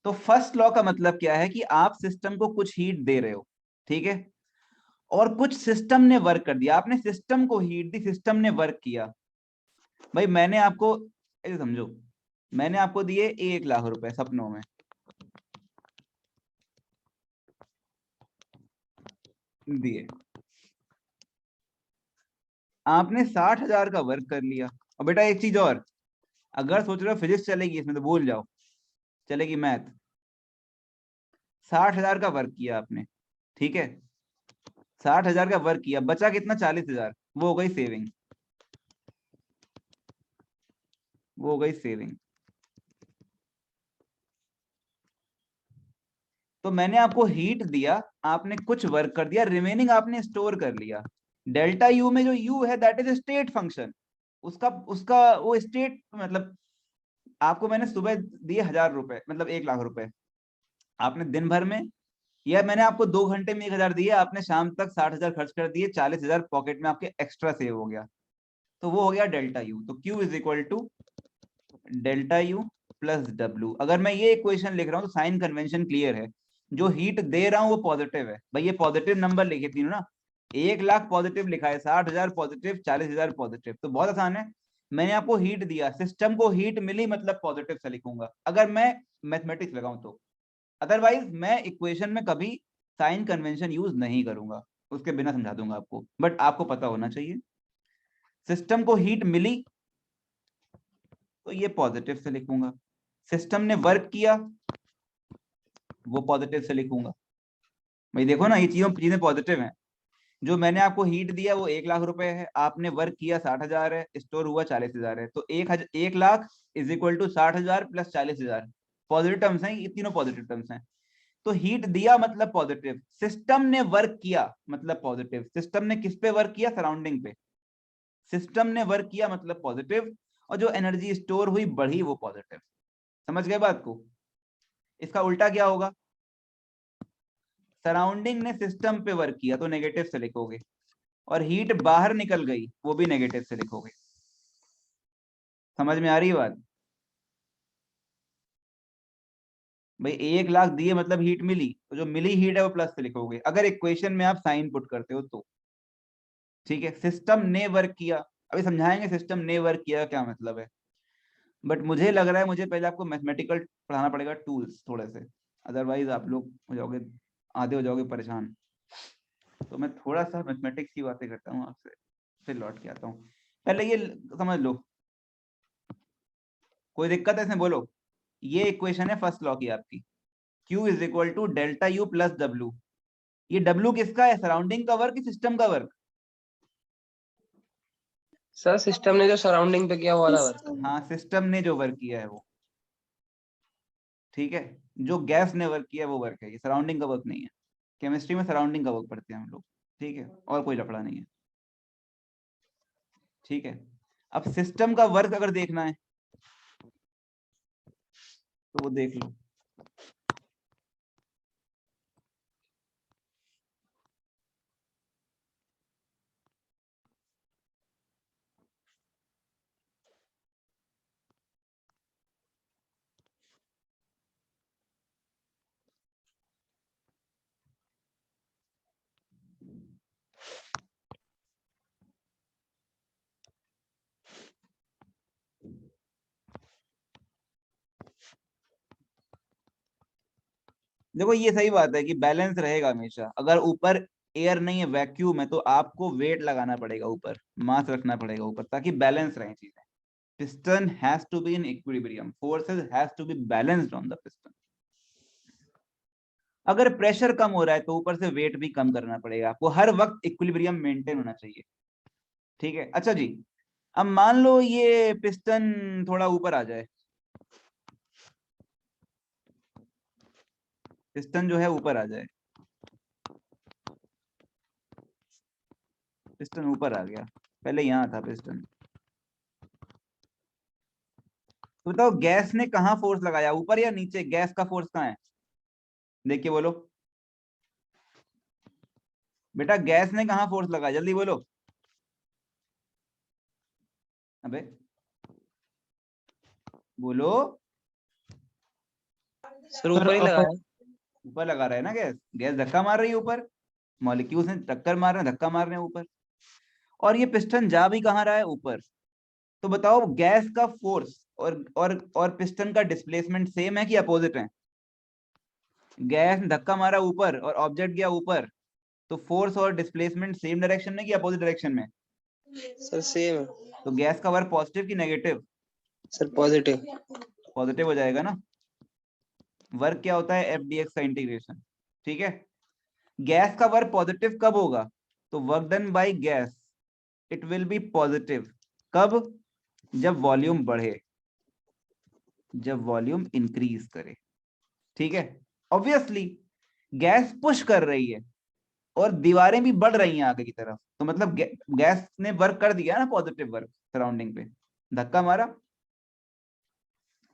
तो first law का मतलब क्या है कि आप सिस्टम को कुछ हीट दे रहे हो, ठीक है, और कुछ सिस्टम ने वर्क कर दिया, आपने सिस्टम को हीट दी, सिस्टम ने वर्क किया। भाई मैंने आपको, समझो, मैंने आपको दिए 1 लाख रुपए सपनों में दिए, आपने 60,000 का वर्क कर लिया। और बेटा एक चीज और, अगर सोच रहे हो फिजिक्स चलेगी इसमें तो भूल जाओ, चलेगी मैथ। 60,000 का वर्क किया आपने, ठीक है, 60,000 का वर्क किया, बचा कितना, 40,000, वो हो गई सेविंग, वो हो गई सेविंग। तो मैंने आपको हीट दिया, आपने कुछ वर्क कर दिया, रिमेनिंग आपने स्टोर कर लिया। डेल्टा यू में जो यू है दैट इज स्टेट फंक्शन, उसका उसका वो स्टेट, मतलब आपको मैंने सुबह दिए 1,000 रुपए, मतलब 1 लाख रुपए, आपने दिन भर में, या मैंने आपको 2 घंटे में 1,000 दिए, आपने शाम तक 60,000 खर्च कर दिए, 40,000 पॉकेट में आपके एक्स्ट्रा सेव हो गया। तो वो हो गया डेल्टा यू। तो Q is equal to delta U plus W. अगर मैं ये इक्वेशन लिख रहा हूँ तो साइन कन्वेंशन क्लियर है, जो हीट दे रहा हूँ वो पॉजिटिव है। भाई ये पॉजिटिव नंबर लिखे तीनों ना, 1 लाख पॉजिटिव लिखा है, 60,000 पॉजिटिव, 40,000 पॉजिटिव, तो बहुत आसान है। मैंने आपको हीट दिया, सिस्टम को हीट मिली, मतलब पॉजिटिव से लिखूंगा अगर मैं मैथमेटिक्स लगाऊं तो। अदरवाइज मैं इक्वेशन में कभी साइन कन्वेंशन यूज नहीं करूंगा, उसके बिना समझा दूंगा आपको, बट आपको पता होना चाहिए। सिस्टम को हीट मिली तो ये पॉजिटिव से लिखूंगा, सिस्टम ने वर्क किया वो पॉजिटिव से लिखूंगा। भाई देखो ना, ये चीजें पॉजिटिव हैं। जो मैंने आपको हीट दिया वो 1 लाख रुपए है, आपने वर्क किया 60,000 है, स्टोर हुआ 40,000 है, तो 1 lakh is equal to 60,000 plus 40,000, positive terms हैं, ये तीनों पॉजिटिव टर्म्स हैं। तो हीट दिया मतलब पॉजिटिव, सिस्टम ने वर्क किया मतलब पॉजिटिव, सिस्टम ने किस पे वर्क किया, सराउंडिंग पे, सिस्टम ने वर्क किया मतलब पॉजिटिव, और जो एनर्जी स्टोर हुई बढ़ी वो पॉजिटिव। समझ गए बात को? इसका उल्टा क्या होगा, सराउंडिंग ने सिस्टम पे वर्क किया तो नेगेटिव से लिखोगे, और हीट बाहर निकल गई वो भी नेगेटिव से लिखोगे। समझ में आ रही है बात? भाई 1 लाख दिए मतलब हीट मिली, तो जो मिली हीट है वो प्लस से लिखोगे, अगर इक्वेशन में आप साइन पुट करते हो तो। ठीक है, सिस्टम ने वर्क किया, अभी समझाएंगे सिस्टम ने वर्क किया क्या मतलब है, बट मुझे लग रहा है मुझे पहले आपको मैथमेटिकल पढ़ाना पड़ेगा, टूल्स थोड़े से, अदरवाइज आप लोग हो जाओगे, आधे हो जाओगे परेशान। तो मैं थोड़ा सा मैथमेटिक्स की बातें करता हूँ आपसे, फिर लौट के आता हूँ। पहले ये समझ लो, कोई दिक्कत है इसमें बोलो। ये इक्वेशन है फर्स्ट लॉ की आपकी, Q is equal to delta U plus W. ये डब्ल्यू किसका है, सराउंडिंग का वर्क, सिस्टम का वर्क? सर सिस्टम ने जो सराउंडिंग पे किया वो वाला वर्क। हाँ, सिस्टम ने जो वर्क किया है वो, ठीक है, जो गैस ने वर्क किया है वो वर्क है, ये सराउंडिंग का वर्क नहीं है। केमिस्ट्री में सराउंडिंग का वर्क पढ़ते हैं हम लोग, ठीक है, और कोई लफड़ा नहीं है, ठीक है। अब सिस्टम का वर्क अगर देखना है तो वो देख लो। देखो ये सही बात है कि बैलेंस रहेगा हमेशा, अगर ऊपर एयर नहीं है, वैक्यूम है, तो आपको वेट लगाना पड़ेगा ऊपर, मास रखना पड़ेगा ऊपर, ताकि बैलेंस रहे चीजें। Piston has to be in equilibrium, forces has to be balanced on the piston. अगर प्रेशर कम हो रहा है तो ऊपर से वेट भी कम करना पड़ेगा आपको, हर वक्त इक्विलिब्रियम मेंटेन होना चाहिए, ठीक है। अच्छा जी, अब मान लो ये पिस्टन थोड़ा ऊपर आ जाए, पिस्टन जो है ऊपर आ जाए, पिस्टन ऊपर आ गया, पहले यहां था पिस्टन, तो बताओ गैस ने कहां फोर्स लगाया, ऊपर या नीचे, गैस का फोर्स कहाँ है, देखिए बोलो बेटा, गैस ने कहां फोर्स लगाया, जल्दी बोलो। अबे बोलो, सर ऊपर ही लगा है। ऊपर लगा रहा है ना गैस, गैस धक्का मार रही है ऊपर, मॉलिक्यूल्स ने टक्कर मार रहे हैं, धक्का मार रहे हैं ऊपर, और ये पिस्टन जा भी कहाँ रहा है, ऊपर। तो बताओ गैस का फोर्स और पिस्टन का डिस्प्लेसमेंट सेम है कि अपोजिट है? गैस ने धक्का मारा ऊपर और ऑब्जेक्ट गया ऊपर, तो फोर्स और डिस्प्लेसमेंट सेम डायरेक्शन में कि अपोजिट डायरेक्शन में? सर सेम है। तो गैस का वर्क पॉजिटिव कि नेगेटिव? Sir positive. पॉजिटिव हो जाएगा ना। वर्क क्या होता है, एफ डी एक्स का इंटीग्रेशन, ठीक है। गैस का वर्क पॉजिटिव कब होगा? तो work done by gas it will B positive कब? जब वॉल्यूम बढ़े, जब वॉल्यूम इंक्रीज करे, ठीक है। ऑब्वियसली गैस पुश कर रही है और दीवारें भी बढ़ रही हैं आगे की तरफ, तो मतलब गैस ने वर्क कर दिया ना, पॉजिटिव वर्क सराउंडिंग पे, धक्का मारा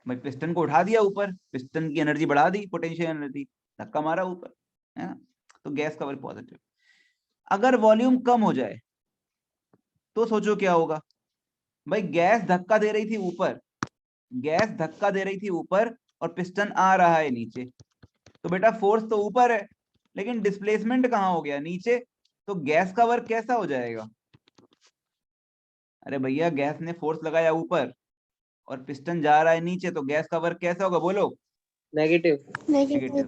भाई, पिस्टन को उठा दिया ऊपर, पिस्टन की एनर्जी बढ़ा दी, पोटेंशियल एनर्जी, धक्का मारा ऊपर, है ना। तो गैस का वर्क पॉजिटिव। अगर वॉल्यूम कम हो जाए तो सोचो क्या होगा भाई, गैस धक्का दे रही थी ऊपर, गैस धक्का दे रही थी ऊपर और पिस्टन आ रहा है नीचे, तो बेटा फोर्स तो ऊपर है लेकिन डिस्प्लेसमेंट कहाँ हो गया, नीचे। तो गैस का वर्क कैसा हो जाएगा? अरे भैया गैस ने फोर्स लगाया ऊपर और पिस्टन जा रहा है नीचे, तो गैस का वर्क कैसा होगा, बोलो? नेगेटिव। नेगेटिव।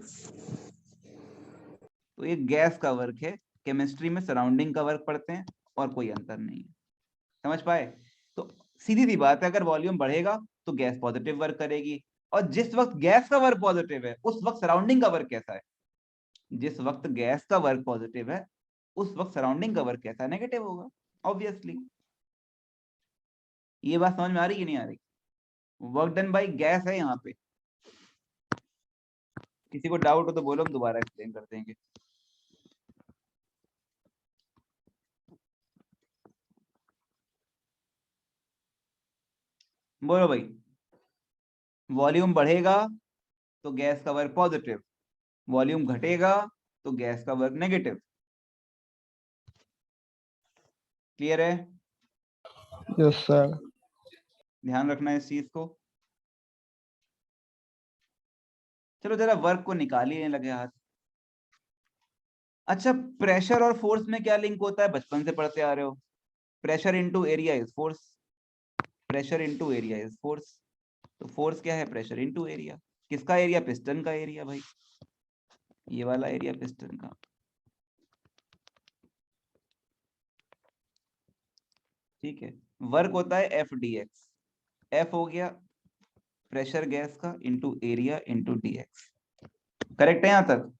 तो ये गैस का वर्क है, केमिस्ट्री में सराउंडिंग का वर्क पढ़ते हैं और कोई अंतर नहीं है, समझ पाए? तो सीधी सी बात है, अगर वॉल्यूम बढ़ेगा तो गैस पॉजिटिव वर्क करेगी, और जिस वक्त गैस का वर्क पॉजिटिव है उस वक्त सराउंडिंग का वर्क कैसा है? जिस वक्त गैस का वर्क पॉजिटिव है उस वक्त सराउंडिंग का वर्क कैसा है, नेगेटिव होगा, ऑब्वियसली। ये बात समझ में आ रही कि नहीं आ रही? वर्क डन बाय गैस है यहाँ पे। किसी को डाउट हो तो बोलो, हम दोबारा एक्सप्लेन कर देंगे। बोलो भाई। वॉल्यूम बढ़ेगा तो गैस का वर्क पॉजिटिव, वॉल्यूम घटेगा तो गैस का वर्क नेगेटिव। क्लियर है? Yes sir. ध्यान रखना है इस चीज को। चलो जरा वर्क को निकालिए लगे हाथ। अच्छा, प्रेशर और फोर्स में क्या लिंक होता है, बचपन से पढ़ते आ रहे हो। Pressure into area is force, pressure into area is force. तो फोर्स क्या है, प्रेशर इनटू एरिया। किसका एरिया, पिस्टन का एरिया भाई, ये वाला एरिया पिस्टन का, ठीक है। वर्क होता है एफ डी एक्स, एफ हो गया प्रेशर गैस का into area into D x, correct है यहां तक?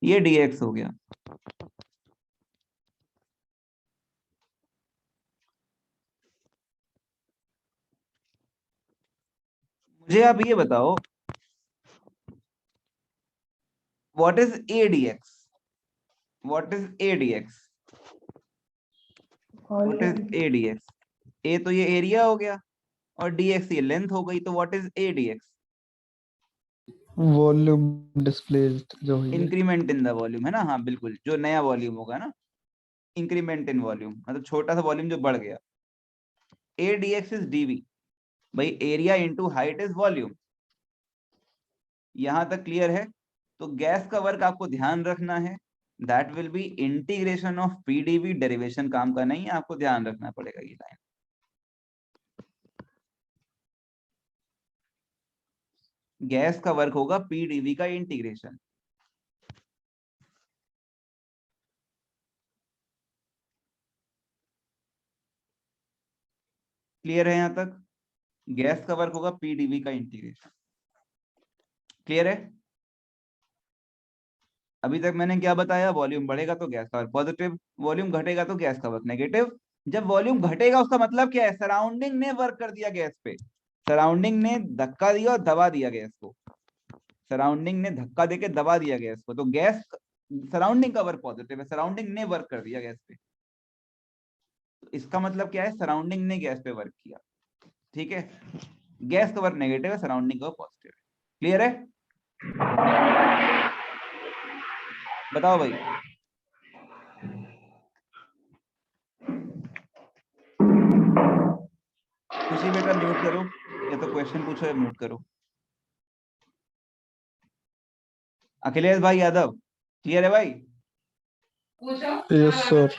ये डी एक्स हो गया। मुझे आप ये बताओ, what is A D X, what is A D X, what is A D X? A तो ये एरिया हो गया और डी एक्स ये लेंथ हो गई, तो what is A D x? Volume displaced जो हुई है। इंक्रीमेंट इन द वॉल्यूम, है ना। हाँ बिल्कुल, जो नया वॉल्यूम होगा ना, इंक्रीमेंट इन वॉल्यूम मतलब छोटा सा वॉल्यूम जो बढ़ गया। A D X is D V, भाई area into height is volume. यहां तक क्लियर है? तो गैस का वर्क आपको ध्यान रखना है, that will B integration of PDV, derivation काम का नहीं है, आपको ध्यान रखना पड़ेगा ये लाइन। गैस का वर्क होगा पीडीवी का इंटीग्रेशन। क्लियर है यहां तक? गैस का वर्क होगा पीडीवी का इंटीग्रेशन। क्लियर है? अभी तक मैंने क्या बताया, वॉल्यूम बढ़ेगा तो गैस का वर्क पॉजिटिव, वॉल्यूम घटेगा तो गैस का वर्क नेगेटिव। जब वॉल्यूम घटेगा उसका मतलब क्या है, सराउंडिंग ने वर्क कर दिया गैस पे, सराउंडिंग ने धक्का दिया और दबा दिया गैस को, सराउंडिंग ने धक्का देके दबा दिया गैस को, तो गैस सराउंडिंग का वर्क पॉजिटिव है, सराउंडिंग ने वर्क कर दिया गैस पे। तो इसका मतलब क्या है, सराउंडिंग ने गैस पे वर्क किया, ठीक है। गैस का वर्क नेगेटिव है, सराउंडिंग का पॉजिटिव है। क्लियर है? बताओ भाई। खुशी बेटा म्यूट करो, या तो क्वेश्चन पूछो या म्यूट करो। अखिलेश भाई यादव, क्लियर है भाई? Yes, sir.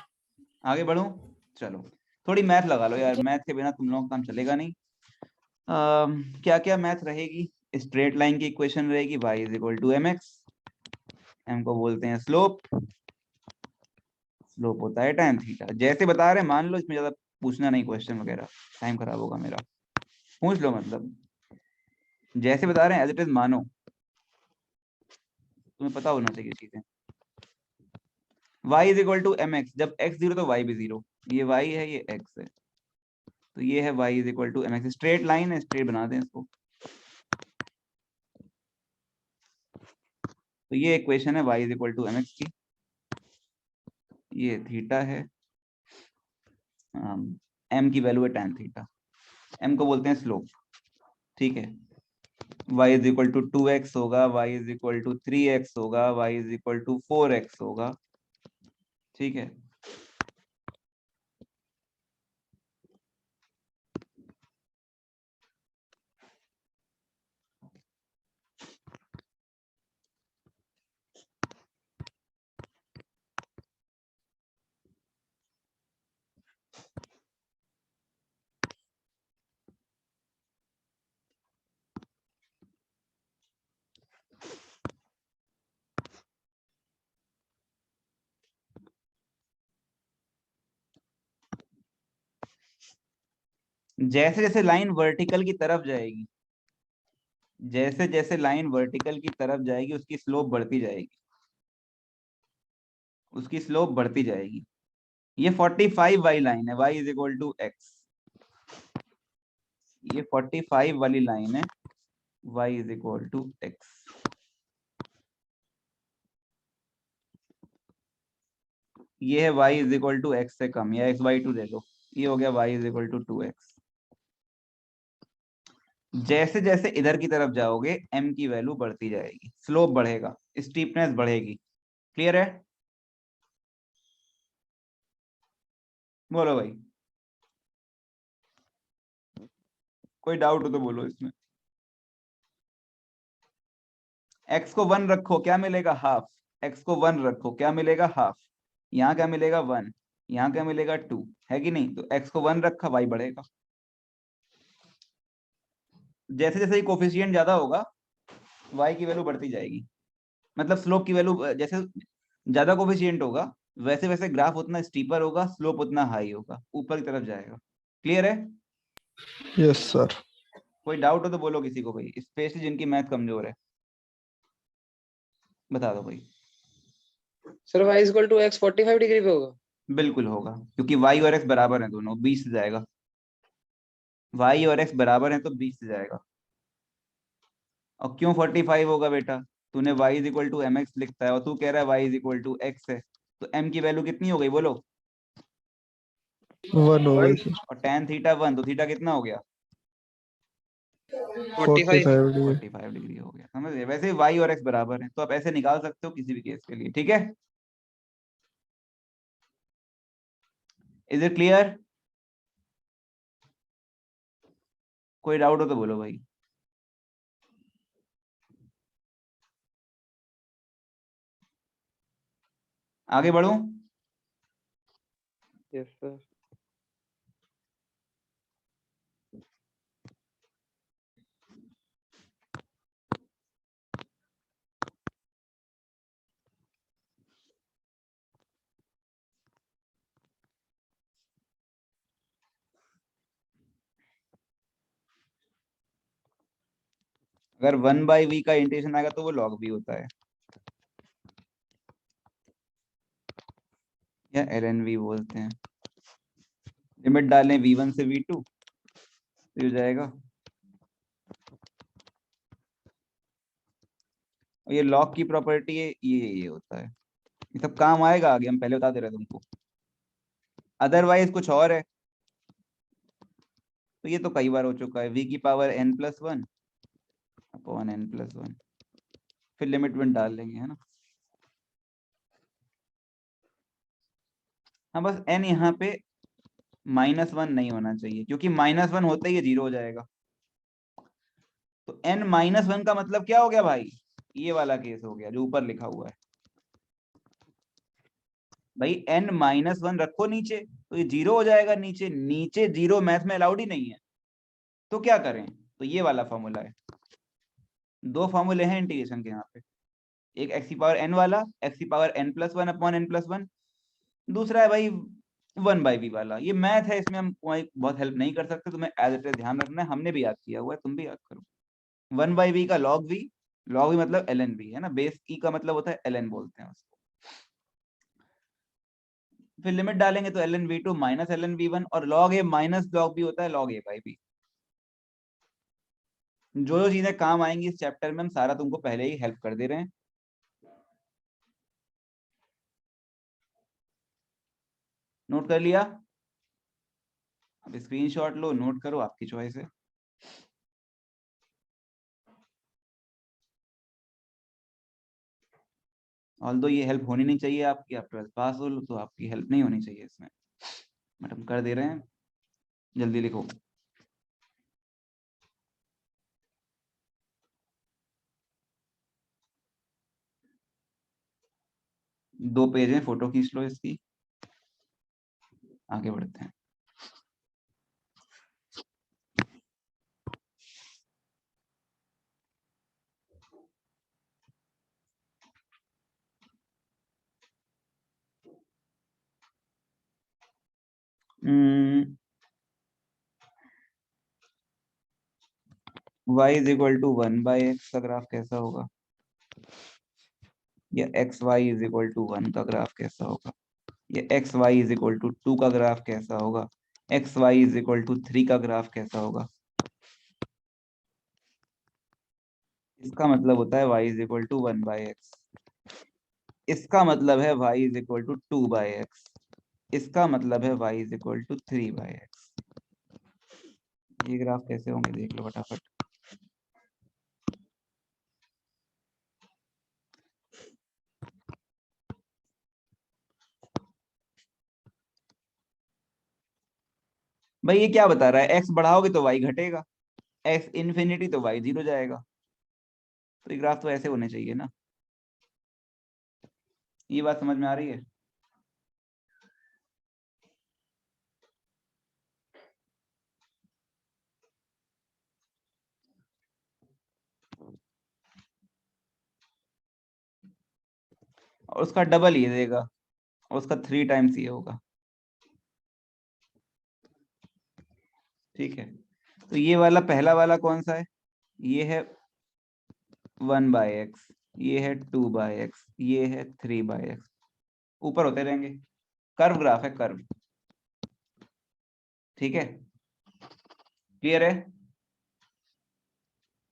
आगे बढ़ूं? चलो थोड़ी मैथ लगा लो यार, मैथ के बिना तुम लोगों का काम चलेगा नहीं। क्या क्या मैथ रहेगी? स्ट्रेट लाइन की इक्वेशन रहेगी, y is equal to M X, M को बोलते हैं स्लोप, स्लोप होता है tan थीटा। जैसे बता रहे हैं मान लो, इसमें ज्यादा पूछना नहीं क्वेश्चन वगैरह, टाइम खराब होगा मेरा। पूछ लो, मतलब जैसे बता रहे हैं एज इट इज मानो, तुम्हें पता होना चाहिए चीजें। y is equal to M X, जब x 0 तो y भी 0, ये y है ये x है, तो ये है y is equal to M X. Straight line है, स्ट्रेट बना दें इसको। तो ये इक्वेशन है y is equal to M X की, ये थीटा है, m की वैल्यू है tan थीटा, m को बोलते हैं स्लोप, ठीक है। y is equal to 2x होगा, y is equal to 3x होगा, y is equal to 4x होगा, ठीक है। जैसे जैसे लाइन वर्टिकल की तरफ जाएगी, जैसे जैसे लाइन वर्टिकल की तरफ जाएगी, उसकी स्लोप बढ़ती जाएगी, उसकी स्लोप बढ़ती जाएगी। ये 45 वाली लाइन है, y is equal to X, ये 45 वाली लाइन है, y is equal to X. ये है y is equal to X से कम, या एक्स बाई टू ले लो, ये हो गया y is equal to 2x। जैसे जैसे इधर की तरफ जाओगे m की वैल्यू बढ़ती जाएगी, स्लोप बढ़ेगा, स्टीपनेस बढ़ेगी। क्लियर है? बोलो भाई, कोई डाउट हो तो बोलो इसमें। x को 1 रखो, क्या मिलेगा? हाफ। x को 1 रखो, क्या मिलेगा? हाफ। यहाँ क्या मिलेगा? 1। यहाँ क्या मिलेगा? 2, है कि नहीं? तो x को 1 रखा, y बढ़ेगा। जैसे जैसे कोफिशिएंट ज्यादा होगा, y की वैल्यू बढ़ती जाएगी, मतलब स्लोप की वैल्यू, जैसे ज्यादा कोफिशिएंट होगा वैसे वैसे ग्राफ उतना स्टीपर होगा, स्लोप उतना हाई होगा, ऊपर की तरफ जाएगा। क्लियर है? Yes, sir. कोई डाउट हो तो बोलो किसी को भाई, स्पेशली जिनकी मैथ कमजोर है, बता दो भाई। Sir y is equal to x 45 degree पे होगा। बिल्कुल होगा, क्योंकि y और x बराबर हैं, दोनों 20 से जाएगा। y और x बराबर हैं तो 20 से जाएगा। और क्यों 45 होगा बेटा? तूने y is equal to M X लिखता है और तू कह रहा है y is equal to X है, तो m की वैल्यू कितनी हो गई बोलो? 1 over, sir. और tan थीटा 1, तो थीटा कितना हो गया? 45 45 degree. 45 डिग्री हो गया। समझ गए? वैसे y और x बराबर है, तो आप ऐसे निकाल सकते हो किसी भी केस के लिए, ठीक है? Is it clear? कोई डाउट हो तो बोलो भाई। आगे बढ़ूं? Yes sir. अगर 1/v का इंटीग्रेशन आएगा तो वो log v होता है, या ln v बोलते हैं। लिमिट डालें v1 से v2, तो हो जाएगा। और ये log की प्रॉपर्टी है, ये होता है। ये सब काम आएगा आगे, हम पहले बता दे रहे हैं तुमको, अदरवाइज कुछ और है। तो ये तो कई बार हो चुका है, v की पावर n+1 अपॉन n+1, फिर लिमिट वन डाल लेंगे, है ना। हाँ बस n यहाँ पे -1 नहीं होना चाहिए, क्योंकि -1 होते ही ये 0 हो जाएगा। तो n -1 का मतलब क्या हो गया भाई? ये वाला केस हो गया जो ऊपर लिखा हुआ है भाई। n-1 रखो नीचे तो ये 0 हो जाएगा, नीचे नीचे 0 मैथ में अलाउड ही नहीं है, तो क्या करें? तो ये वाला फॉर्मूला है। दो फॉर्मूले हैं इंटीग्रेशन के यहाँ पे, एक x की पावर n वाला, x की पावर n+1 अपॉन n+1, दूसरा है भाई 1/v वाला। ये मैथ है, इसमें हम कोई बहुत हेल्प नहीं कर सकते, तुम्हें एज इट इज ध्यान रखना है, हमने भी याद किया हुआ है, तुम भी याद करो। 1/v का log v, log v मतलब ln v है ना, बेस e का मतलब होता है ln बोलते हैं उसको। फिर लिमिट डालेंगे तो ln v2 minus ln v1, और log a minus log b होता है log a/b। जो जो चीजें काम आएंगी इस चैप्टर में हम सारा तुमको पहले ही हेल्प कर दे रहे हैं। नोट कर लिया? अब स्क्रीनशॉट लो, नोट करो, आपकी चॉइस है। ऑल्दो ये हेल्प होनी नहीं चाहिए आपकी, आप 12th पास हो तो आपकी हेल्प नहीं होनी चाहिए इसमें, बट हम कर दे रहे हैं। जल्दी लिखो। दो पेज है, फोटो खींच लो इसकी, आगे बढ़ते हैं। y is equal to 1/x का ग्राफ कैसा होगा, या X Y is equal to 1 का ग्राफ कैसा होगा, या X Y is equal to 2 का ग्राफ कैसा होगा, X Y is equal to 3 का ग्राफ कैसा होगा। इसका मतलब होता है y is equal to 1/x, इसका मतलब है y is equal to 2/x, इसका मतलब है y is equal to 3/x। ये ग्राफ कैसे होंगे देख लो फटाफट। भाई ये क्या बता रहा है, x बढ़ाओगे तो y घटेगा, x इन्फिनिटी तो y 0 जाएगा, तो ये ग्राफ तो ऐसे होने चाहिए ना। ये बात समझ में आ रही है? और उसका डबल ये देगा, और उसका 3 टाइम्स ये होगा। ठीक है, तो ये वाला पहला वाला कौन सा है, ये है 1/x, ये है 2/x, ये है 3/x, ऊपर होते रहेंगे। कर्व ग्राफ है, कर्व। ठीक है, क्लियर है?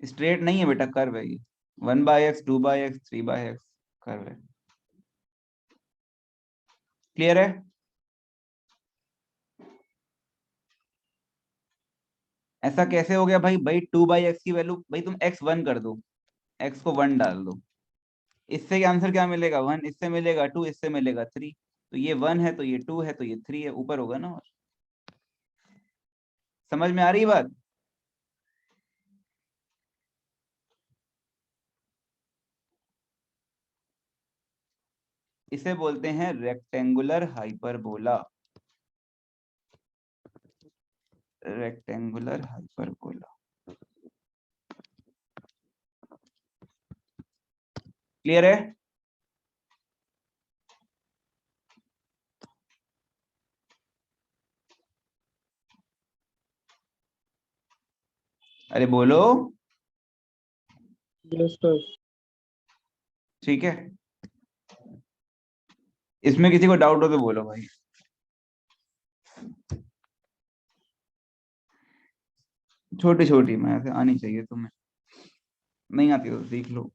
स्ट्रेट नहीं है बेटा, कर्व है ये। 1/x 2/x 3/x कर्व है। क्लियर है? ऐसा कैसे हो गया भाई? भाई 2/x की वैल्यू, भाई तुम x1 कर दो, x को 1 डाल दो, इससे आंसर क्या मिलेगा? 1, इससे मिलेगा 2, इससे मिलेगा 3, तो ये 1 है तो ये 2 है तो ये 3 है, ऊपर होगा ना। और समझ में आ रही है बात? इसे बोलते हैं rectangular hyperbola, rectangular hyperbola. Clear है? अरे बोलो। Yes, sir. ठीक है, इसमें किसी को डाउट हो तो बोलो भाई। छोटी छोटी मैथ आनी चाहिए तुम्हें, नहीं आती तो सीख लो।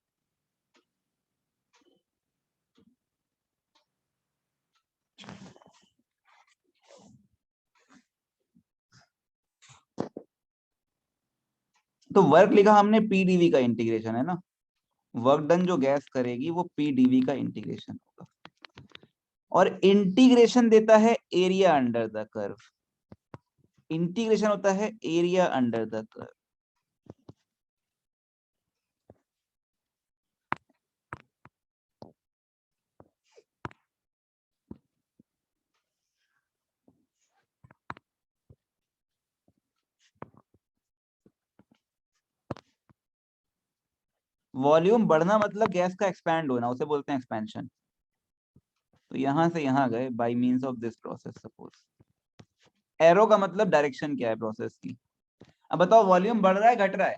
तो वर्क लिखा हमने पीडीवी का इंटीग्रेशन है ना, वर्क डन जो गैस करेगी वो पीडीवी का इंटीग्रेशन होगा, और इंटीग्रेशन देता है area under the curve, integration होता है area under the curve. Volume बढ़ना मतलब गैस का एक्सपैंड होना, उसे बोलते हैं एक्सपेंशन। तो यहां से यहां गए by means of this process. Suppose arrow का मतलब डायरेक्शन क्या है प्रोसेस की। अब बताओ वॉल्यूम बढ़ रहा है घट रहा है?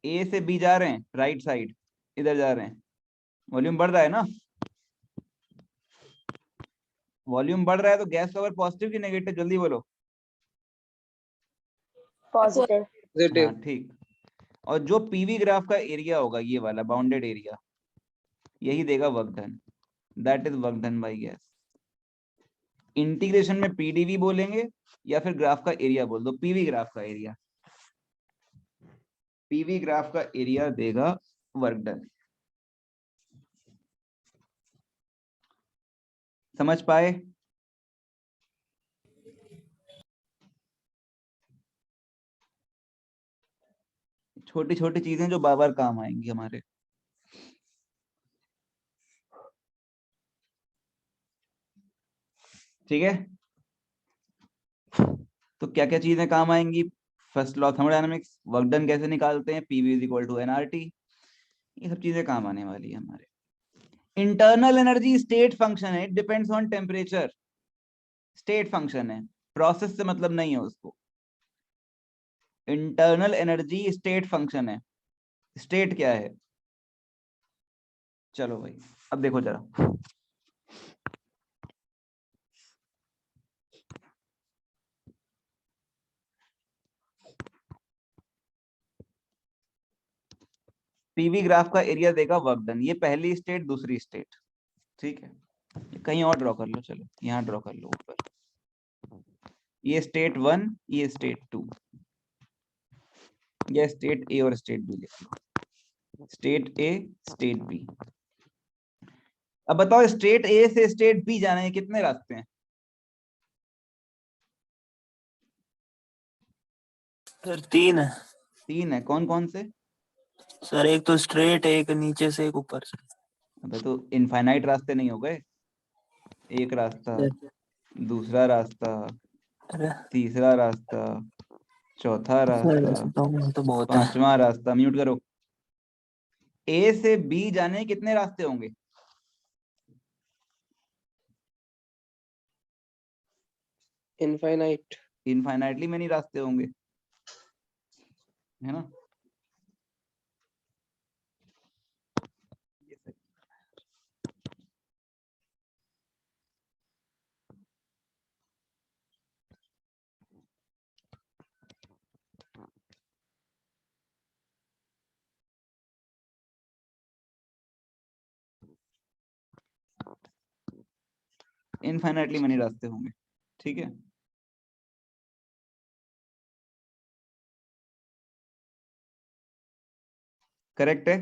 ए से बी जा रहे हैं, राइट साइड इधर जा रहे हैं, वॉल्यूम बढ़ रहा है ना। वॉल्यूम बढ़ रहा है तो गैस का पॉजिटिव की नेगेटिव, जल्दी बोलो। पॉजिटिव। पॉजिटिव। हाँ ठीक। और जो पीवी ग्राफ का एरिया होगा ये वाला बाउंडेड एरिया, यही देगा work done. That is work done by gas. Integration में पीडीवी बोलेंगे या फिर ग्राफ का एरिया बोल दो, पीवी ग्राफ का एरिया। पीवी ग्राफ का एरिया देगा वर्क डन। समझ पाए? छोटी छोटी चीजें जो बार बार काम आएंगी हमारे। ठीक है, तो क्या क्या चीजें काम आएंगी? First law thermodynamics, work done कैसे निकालते हैं, PV is equal to NRT, ये सब चीजें काम आने वाली है हमारे। इंटरनल एनर्जी स्टेट फंक्शन है, it depends on temperature. State function है, प्रोसेस से मतलब नहीं है उसको। इंटरनल एनर्जी स्टेट फंक्शन है। स्टेट क्या है? चलो भाई अब देखो जरा। पीवी ग्राफ का एरिया देगा वर्क डन, ये पहली स्टेट दूसरी स्टेट। ठीक है, कहीं और ड्रॉ कर लो, चलो यहाँ ड्रॉ कर लो ऊपर। ये स्टेट 1, ये स्टेट 2, या स्टेट ए और स्टेट बी लिख लो। State A state B. अब बताओ स्टेट ए से स्टेट बी जाने के कितने रास्ते हैं? सर 3 है। 3 है, कौन कौन से? सर एक तो स्ट्रेट, एक नीचे से, एक ऊपर से। अबे तो इनफाइनाइट रास्ते नहीं हो गए? एक रास्ता, दूसरा रास्ता, अरे तीसरा रास्ता, चौथा सर रास्ता, ऐसे तो बहुत है। पांचवा रास्ता। म्यूट करो। ए से बी जाने के कितने रास्ते होंगे? इनफाइनाइट। इनफाइनाइटली मेनी रास्ते होंगे, है ना। इनफाइनाइटली मेनी रास्ते होंगे, ठीक है। करेक्ट है।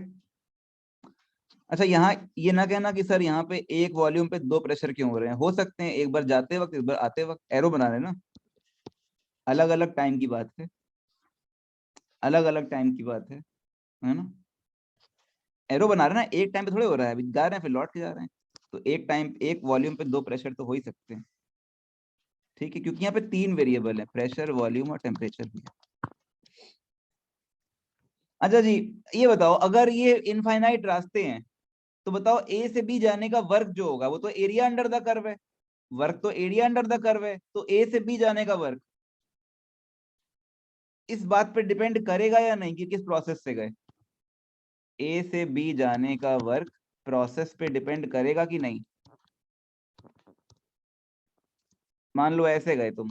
अच्छा यहाँ ये ना कहना कि सर यहाँ पे एक वॉल्यूम पे 2 प्रेशर क्यों हो रहे हैं। हो सकते हैं, एक बार जाते वक्त एक बार आते वक्त। एरो बना रहे हैं ना, अलग अलग टाइम की बात है, अलग अलग टाइम की बात है ना। एरो बना रहे हैं ना, एक टाइम पे थोड़े हो रहा है, अभी जा रहे हैं फिर लौट के जा रहे हैं। तो एक टाइम एक वॉल्यूम पे 2 प्रेशर तो हो ही सकते हैं, ठीक है, क्योंकि यहाँ पे 3 वेरिएबल है, प्रेशर, वॉल्यूम और टेम्परेचर भी है। अच्छा जी, ये बताओ अगर ये इनफाइनाइट रास्ते हैं तो बताओ ए से बी जाने का वर्क जो होगा वो तो एरिया अंडर द कर्व है। वर्क तो एरिया अंडर द कर्व है, तो ए से बी जाने का वर्क इस बात पे डिपेंड करेगा या नहीं कि किस प्रोसेस से गए। ए से बी जाने का वर्क प्रोसेस पे डिपेंड करेगा कि नहीं। मान लो ऐसे गए तुम,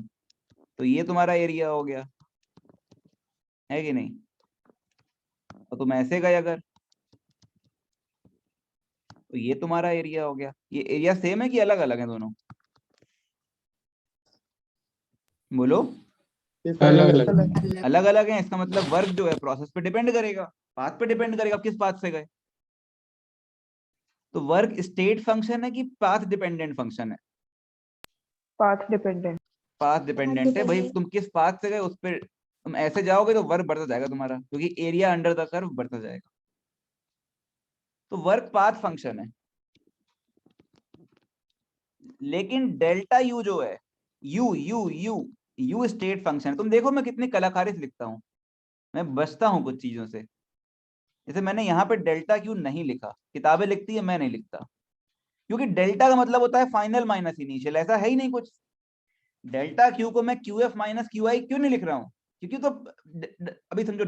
तो ये तुम्हारा एरिया हो गया, है कि नहीं। तो तुम ऐसे गए अगर, तो ये तुम्हारा एरिया हो गया। ये एरिया सेम है कि अलग अलग है दोनों? बोलो। अलग अलग। अलग अलग है, इसका मतलब वर्क जो है प्रोसेस पे डिपेंड करेगा, पाथ पे डिपेंड करेगा, किस पाथ से गए। तो वर्क स्टेट फंक्शन है कि पाथ डिपेंडेंट फंक्शन है? Path dependent. पाथ डिपेंडेंट है भाई, तुम किस पाथ से गए उस पर। तुम ऐसे जाओगे तो वर्क बढ़ता जाएगा तुम्हारा, क्योंकि एरिया अंडर द कर्व बढ़ता जाएगा। तो वर्क पाथ फंक्शन है। लेकिन डेल्टा यू जो है, you you you you state function है। तुम देखो मैं कितनी कलाकारी से लिखता हूं, मैं बचता हूं कुछ चीजों से। जैसे मैंने यहाँ पे डेल्टा क्यू नहीं लिखा, किताबें लिखती है, मैं नहीं लिखता, क्योंकि डेल्टा का मतलब होता है फाइनल माइनस इनिशियल, ऐसा है ही नहीं कुछ। डेल्टा क्यू को मैं Q F minus Q I क्यों नहीं लिख रहा हूँ? क्योंकि तो अभी समझो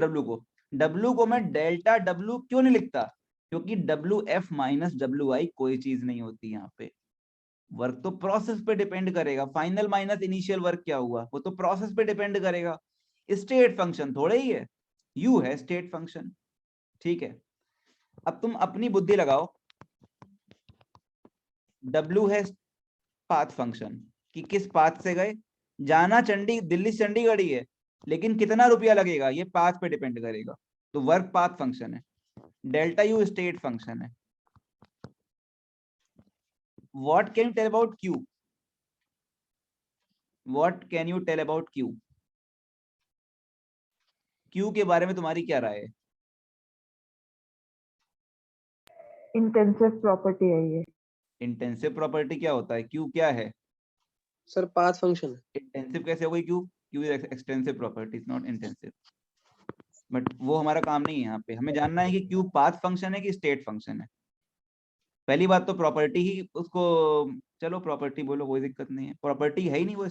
डब्ल्यू को मैं डेल्टा डब्ल्यू क्यों नहीं लिखता? क्योंकि W F minus W I कोई चीज नहीं होती यहाँ पे। वर्क तो प्रोसेस पे डिपेंड करेगा, फाइनल माइनस इनिशियल वर्क क्या हुआ वो तो प्रोसेस पे डिपेंड करेगा। स्टेट फंक्शन थोड़े ही है, यू है स्टेट फंक्शन, ठीक है। अब तुम अपनी बुद्धि लगाओ, डब्ल्यू है पाथ फंक्शन, कि किस पाथ से गए, जाना दिल्ली से चंडीगढ़ ही है, लेकिन कितना रुपया लगेगा ये पाथ पे डिपेंड करेगा, तो वर्क पाथ फंक्शन है। डेल्टा यू स्टेट फंक्शन है। What can you tell about Q? What can you tell about Q? Q के बारे में तुम्हारी क्या राय है? इंटेंसिव प्रॉपर्टी है ये। इंटेंसिव प्रॉपर्टी क्या होता है? क्यू क्या है? Sir path function. इंटेंसिव कैसे हो गई Q? Q is extensive property, not intensive. But वो हमारा काम नहीं है, यहाँ पे हमें जानना है कि क्यू पाथ फंक्शन है कि स्टेट फंक्शन है। पहली बात तो प्रॉपर्टी ही उसको, चलो प्रॉपर्टी बोलो कोई दिक्कत नहीं है, प्रॉपर्टी है ही नहीं वो।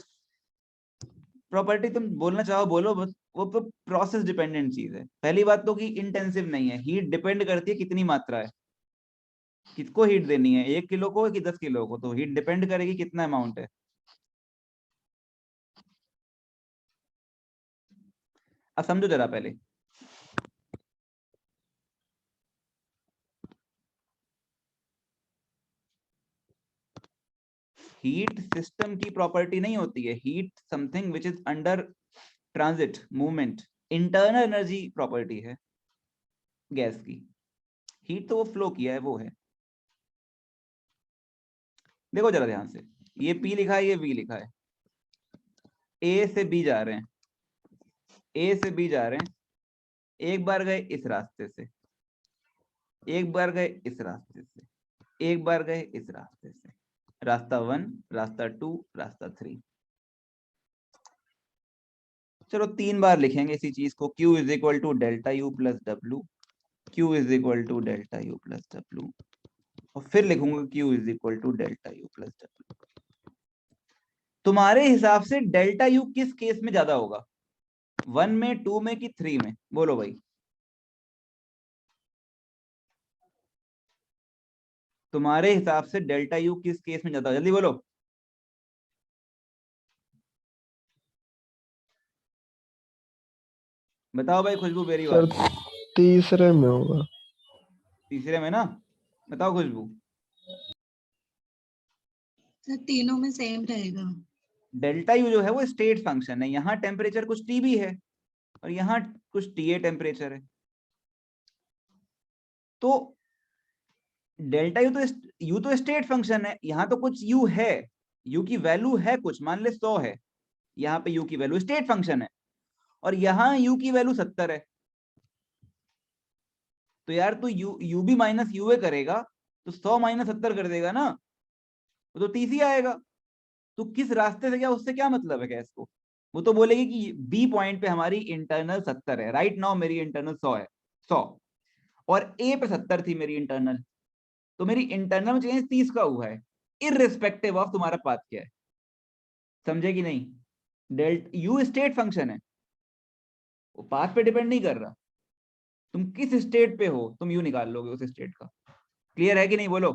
प्रॉपर्टी तुम बोलना चाहो बोलो, बस वो तो प्रोसेस डिपेंडेंट चीज है। पहली बात तो कि इंटेंसिव नहीं है, हीट डिपेंड करती है कितनी मात्रा है, किसको हीट देनी है, 1 किलो को कि 10 किलो को, तो हीट डिपेंड करेगी कितना अमाउंट है। अब समझो जरा पहले, हीट सिस्टम की प्रॉपर्टी नहीं होती है, heat something which is under transit movement, internal energy property है गैस की। हीट तो वो फ्लो किया है, वो है। देखो जरा ध्यान से, ये P लिखा है, ये V लिखा है, A से B जा रहे हैं, A से B जा रहे हैं, एक बार गए इस रास्ते से, एक बार गए इस रास्ते से, एक बार गए इस रास्ते से, रास्ता 1, रास्ता 2, रास्ता 3। चलो 3 बार लिखेंगे इसी चीज को, Q is equal to delta U plus W, Q is equal to delta U plus W, और फिर लिखूंगा Q is equal to delta U plus W. तुम्हारे हिसाब से डेल्टा यू किस केस में ज्यादा होगा, 1 में, 2 में कि 3 में? बोलो भाई, तुम्हारे हिसाब से डेल्टा यू किस केस में ज्यादा, जल्दी बोलो। बताओ भाई खुशबू, मेरी सर बात। तीसरे में होगा। तीसरे में ना? बताओ खुशबू। सर तीनों में सेम रहेगा। डेल्टा यू जो है वो स्टेट फंक्शन है, यहाँ टेम्परेचर कुछ टी भी है और यहाँ कुछ टी ए टेम्परेचर है, तो डेल्टा यू तो स्टेट फंक्शन है, यहाँ तो कुछ यू है, यू की वैल्यू है कुछ, मान ले 100 है, यहाँ पे यू की वैल्यू स्टेट फंक्शन है, और यहाँ यू की वैल्यू 70 है। तो यार तू यू भी माइनस यू ए करेगा तो 100 माइनस 70 कर देगा ना, वो तो 30 ही आएगा। तो किस रास्ते से, क्या उससे क्या मतलब है गैस को? वो तो बोलेगी कि बी पॉइंट पे हमारी इंटरनल 70 है, राइट नाउ मेरी इंटरनल 100 है, 100, और ए पे 70 थी मेरी इंटरनल, तो मेरी इंटरनल में चेंज 30 का हुआ है, इररिस्पेक्टिव ऑफ तुम्हारा पाथ क्या है। समझे कि नहीं? डेल्ट यू स्टेट फंक्शन है, वो पाथ पे डिपेंड नहीं कर रहा, तुम किस स्टेट पे हो तुम यू निकाल लोगे उस स्टेट का। क्लियर है कि नहीं? बोलो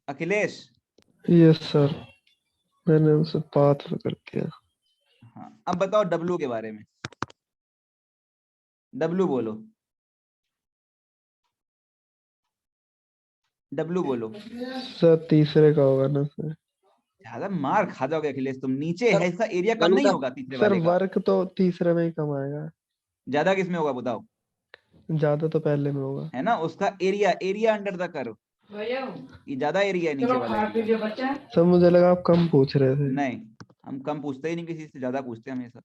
अखिलेश। यस सर, मैंने उसे पाथ कर दिया। हाँ, अब बताओ डब्ल्यू के बारे में, डब्ल्यू बोलो, डब्ल्यू बोलो। सर तीसरे का होगा ना सर? ज्यादा मार खा जाओगे अखिलेश तुम, नीचे सर, है, इसका एरिया कम वन नहीं का- होगा तीसरे सर वाले का? वर्क तो तीसरे में ही कम आएगा, ज्यादा किसमें होगा बताओ? ज्यादा तो पहले में होगा। है ना, उसका area, area under the curve, ये ज्यादा एरिया है नीचे वाला एरिया। सर मुझे लगा आप कम पूछ रहे थे। नहीं, हम कम पूछते ही नहीं, किसी से ज्यादा पूछते हैं हमेशा।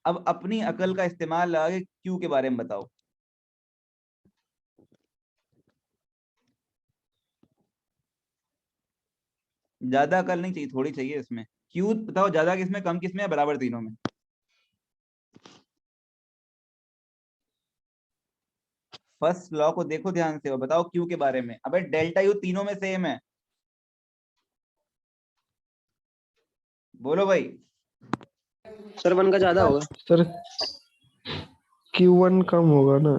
अब अपनी अकल का इस्तेमाल लगा के क्यू के बारे में बताओ। ज्यादा अकल नहीं चाहिए, थोड़ी चाहिए इसमें। क्यू बताओ, ज्यादा किसमें, कम किसमें, बराबर तीनों में? फर्स्ट लॉ को देखो ध्यान से और बताओ क्यू के बारे में। अबे डेल्टा यू तीनों में सेम है, बोलो भाई। सर 1 का ज्यादा होगा। सर Q1 कम होगा ना।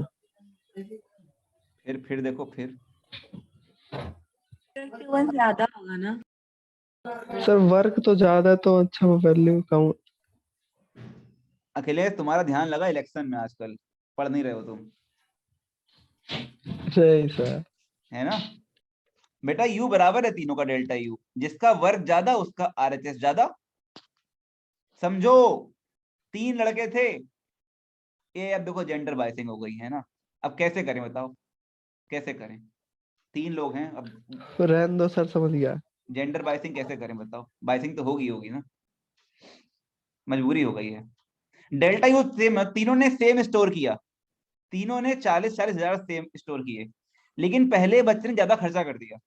फिर देखो फिर Q1 ज्यादा होगा ना। सर वर्क तो ज्यादा है तो अच्छा वैल्यू कम। अखिलेश तुम्हारा ध्यान लगा इलेक्शन में, आजकल पढ़ नहीं रहे हो तुम, सही सर। है ना बेटा। यू बराबर है तीनों का डेल्टा यू, जिसका वर्क ज्यादा उसका आरएचएस ज्यादा। समझो 3 लड़के थे, ये अब देखो जेंडर बाइसिंग हो गई है ना। अब कैसे करें बताओ, कैसे करें? 3 लोग हैं, अब रहने दो सर, समझ गया। जेंडर बाइसिंग कैसे करें बताओ? बाइसिंग तो होगी ना, मजबूरी हो गई है। डेल्टा यू सेम, तीनों ने सेम स्टोर किया, तीनों ने 40-40 हजार सेम स्टोर किए, लेकिन पहले बच्चे ने ज्यादा खर्चा कर दिया,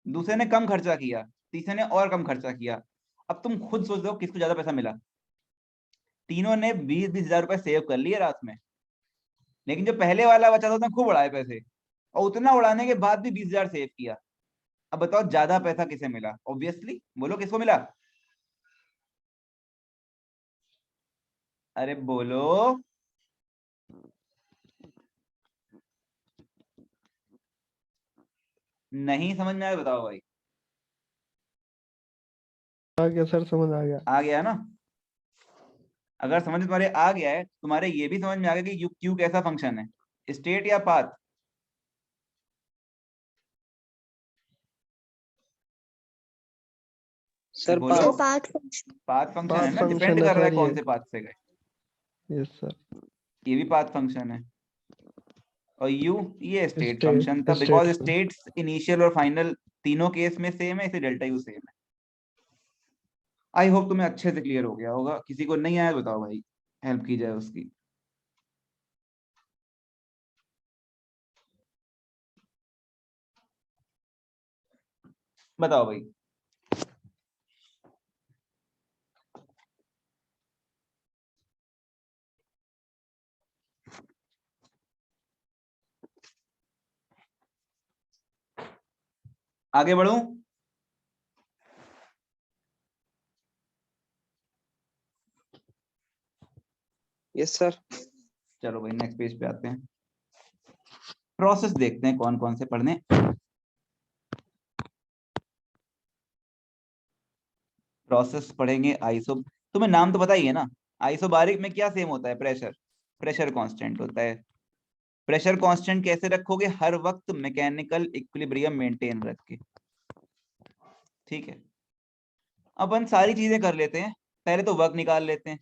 दूसरे ने कम खर्चा किया, तीसरे ने और कम खर्चा किया। अब तुम खुद सोच दो किसको ज्यादा पैसा मिला। तीनों ने 20-20 हजार रुपए सेव कर लिए रात में, लेकिन जो पहले वाला बचा था उसने खूब उड़ाए पैसे, और उतना उड़ाने के बाद भी 20 हजार सेव किया। अब बताओ ज्यादा पैसा किसे मिला? ऑब्वियसली बोलो किसको मिला? अरे बोलो। नहीं समझ में आया बताओ भाई। आ गया सर, समझ आ गया। आ गया ना? अगर समझ में तुम्हारे आ गया है, तुम्हारे ये भी समझ में आ गया कि क्यू कैसा फंक्शन है, स्टेट या पाथ? सर बोलो। पाथ। पाथ फंक्शन पाथ है ना, फंक्शन डिपेंड है कर रहा है सर कौन ये। से पाथ से गए। Yes sir. ये भी पाथ फंक्शन है। और यू ये स्टेट स्टेट फंक्शन था, बिकॉज स्टेट स्टेट्स इनिशियल और फाइनल तीनों केस में सेम है, इसे डेल्टा यू सेम है। आई होप तुम्हें अच्छे से क्लियर हो गया होगा। किसी को नहीं आया तो बताओ भाई, हेल्प की जाए उसकी। बताओ भाई। आगे बढ़ूं? Yes sir. चलो भाई नेक्स्ट पेज पे आते हैं। प्रोसेस देखते हैं कौन कौन से पढ़ने। प्रोसेस पढ़ेंगे आइसो। तुम्हें नाम तो पता ही है ना, आइसोबारिक में क्या सेम होता है? प्रेशर, प्रेशर कांस्टेंट होता है। प्रेशर कांस्टेंट कैसे रखोगे? हर वक्त मैकेनिकल इक्विलिब्रियम मेंटेन रख के, ठीक है। अपन सारी चीजें कर लेते हैं, पहले तो वर्क निकाल लेते हैं,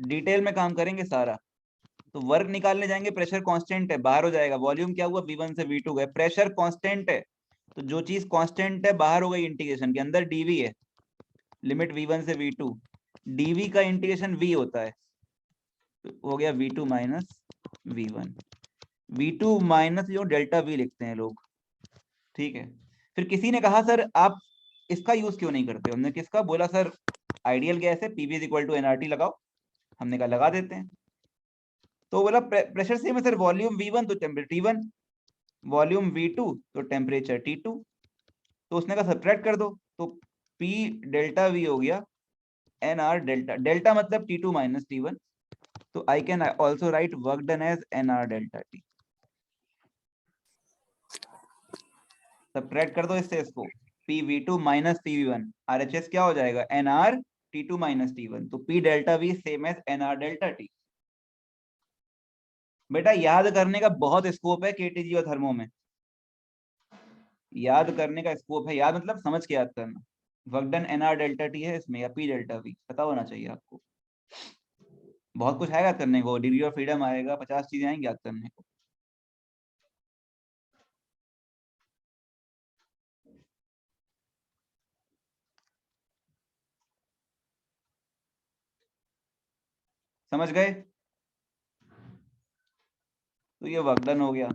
डिटेल में काम करेंगे सारा। तो वर्क निकालने जाएंगे, प्रेशर कांस्टेंट है बाहर हो जाएगा, वॉल्यूम क्या हुआ V1 से V2 गए, प्रेशर कांस्टेंट है, तो जो चीज कांस्टेंट है बाहर हो गई इंटीग्रेशन के अंदर, dV है, लिमिट V1 से V2, dV का इंटीग्रेशन V होता है, तो हो गया V2 minus V1, V2 minus जो डेल्टा V लिखते हैं लोग, ठीक है। फिर किसी ने कहा सर आप इसका यूज क्यों नहीं करते? हमने किसका बोला? सर आइडियल गैस है, PV इक्वल टू nRT लगाओ। हमने कहा लगा देते हैं। तो बोला प्रेशर सेम है सर, वॉल्यूम V1 तो टेम्परेचर T1, वॉल्यूम V2 तो टेम्परेचर T2, तो उसने कहा सब्ट्रैक्ट कर दो, तो P डेल्टा V हो गया NR डेल्टा, डेल्टा मतलब T2 माइनस T1, तो I can also write work done as NR delta T। Subtract कर दो इससे इसको, PV2 माइनस PV1, RHS क्या हो जाएगा? NR T2 माइनस T1, तो P delta V same as NR delta T। बेटा याद करने का बहुत स्कोप है केटीजी और थर्मो में, याद करने का स्कोप है। याद मतलब समझ के याद करना। Work done NR delta T है इसमें, या P डेल्टा V, पता होना चाहिए आपको। बहुत कुछ आएगा करने को, डिग्री ऑफ फ्रीडम आएगा, 50 चीजें आएंगी याद करने को। समझ गए? तो ये वर्क डन हो गया।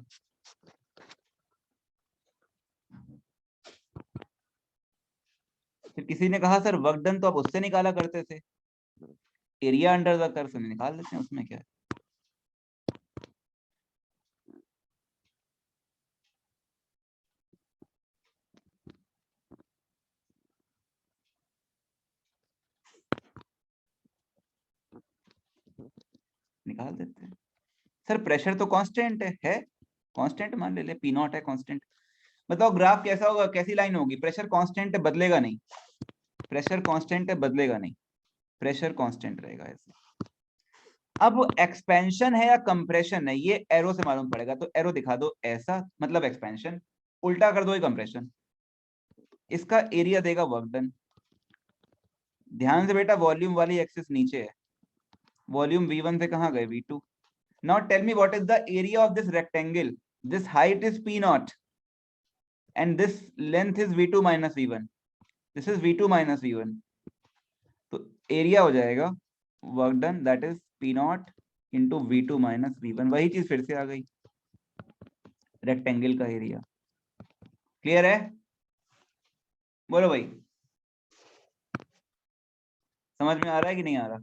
फिर किसी ने कहा सर वर्क डन तो आप उससे निकाला करते थे, एरिया अंडर द कर्व से निकाल लेते हैं, उसमें क्या है। निकाल देते हैं। सर प्रेशर तो कांस्टेंट है कांस्टेंट मान ले पी नॉट है कांस्टेंट। बताओ ग्राफ कैसा होगा, कैसी लाइन होगी? प्रेशर कांस्टेंट है, बदलेगा नहीं, प्रेशर कांस्टेंट है, बदलेगा नहीं, प्रेशर कांस्टेंट रहेगा ऐसे। अब एक्सपेंशन है या कंप्रेशन है ये एरो से मालूम पड़ेगा, तो एरो दिखा दो ऐसा, मतलब एक्सपेंशन, उल्टा कर दो ये कंप्रेशन। इसका एरिया देगा वर्क डन। ध्यान से बेटा वॉल्यूम वाली एक्सिस नीचे है, वॉल्यूम V1 से कहां गए V2। Now tell me what is the area of this rectangle. This height is P not and this length is V2 minus V1, this is V2 minus V1, तो area हो जाएगा work done that is P not into V2 minus V1। वही चीज फिर से आ गई, rectangle का area. Clear है? बोलो भाई, समझ में आ रहा है कि नहीं आ रहा?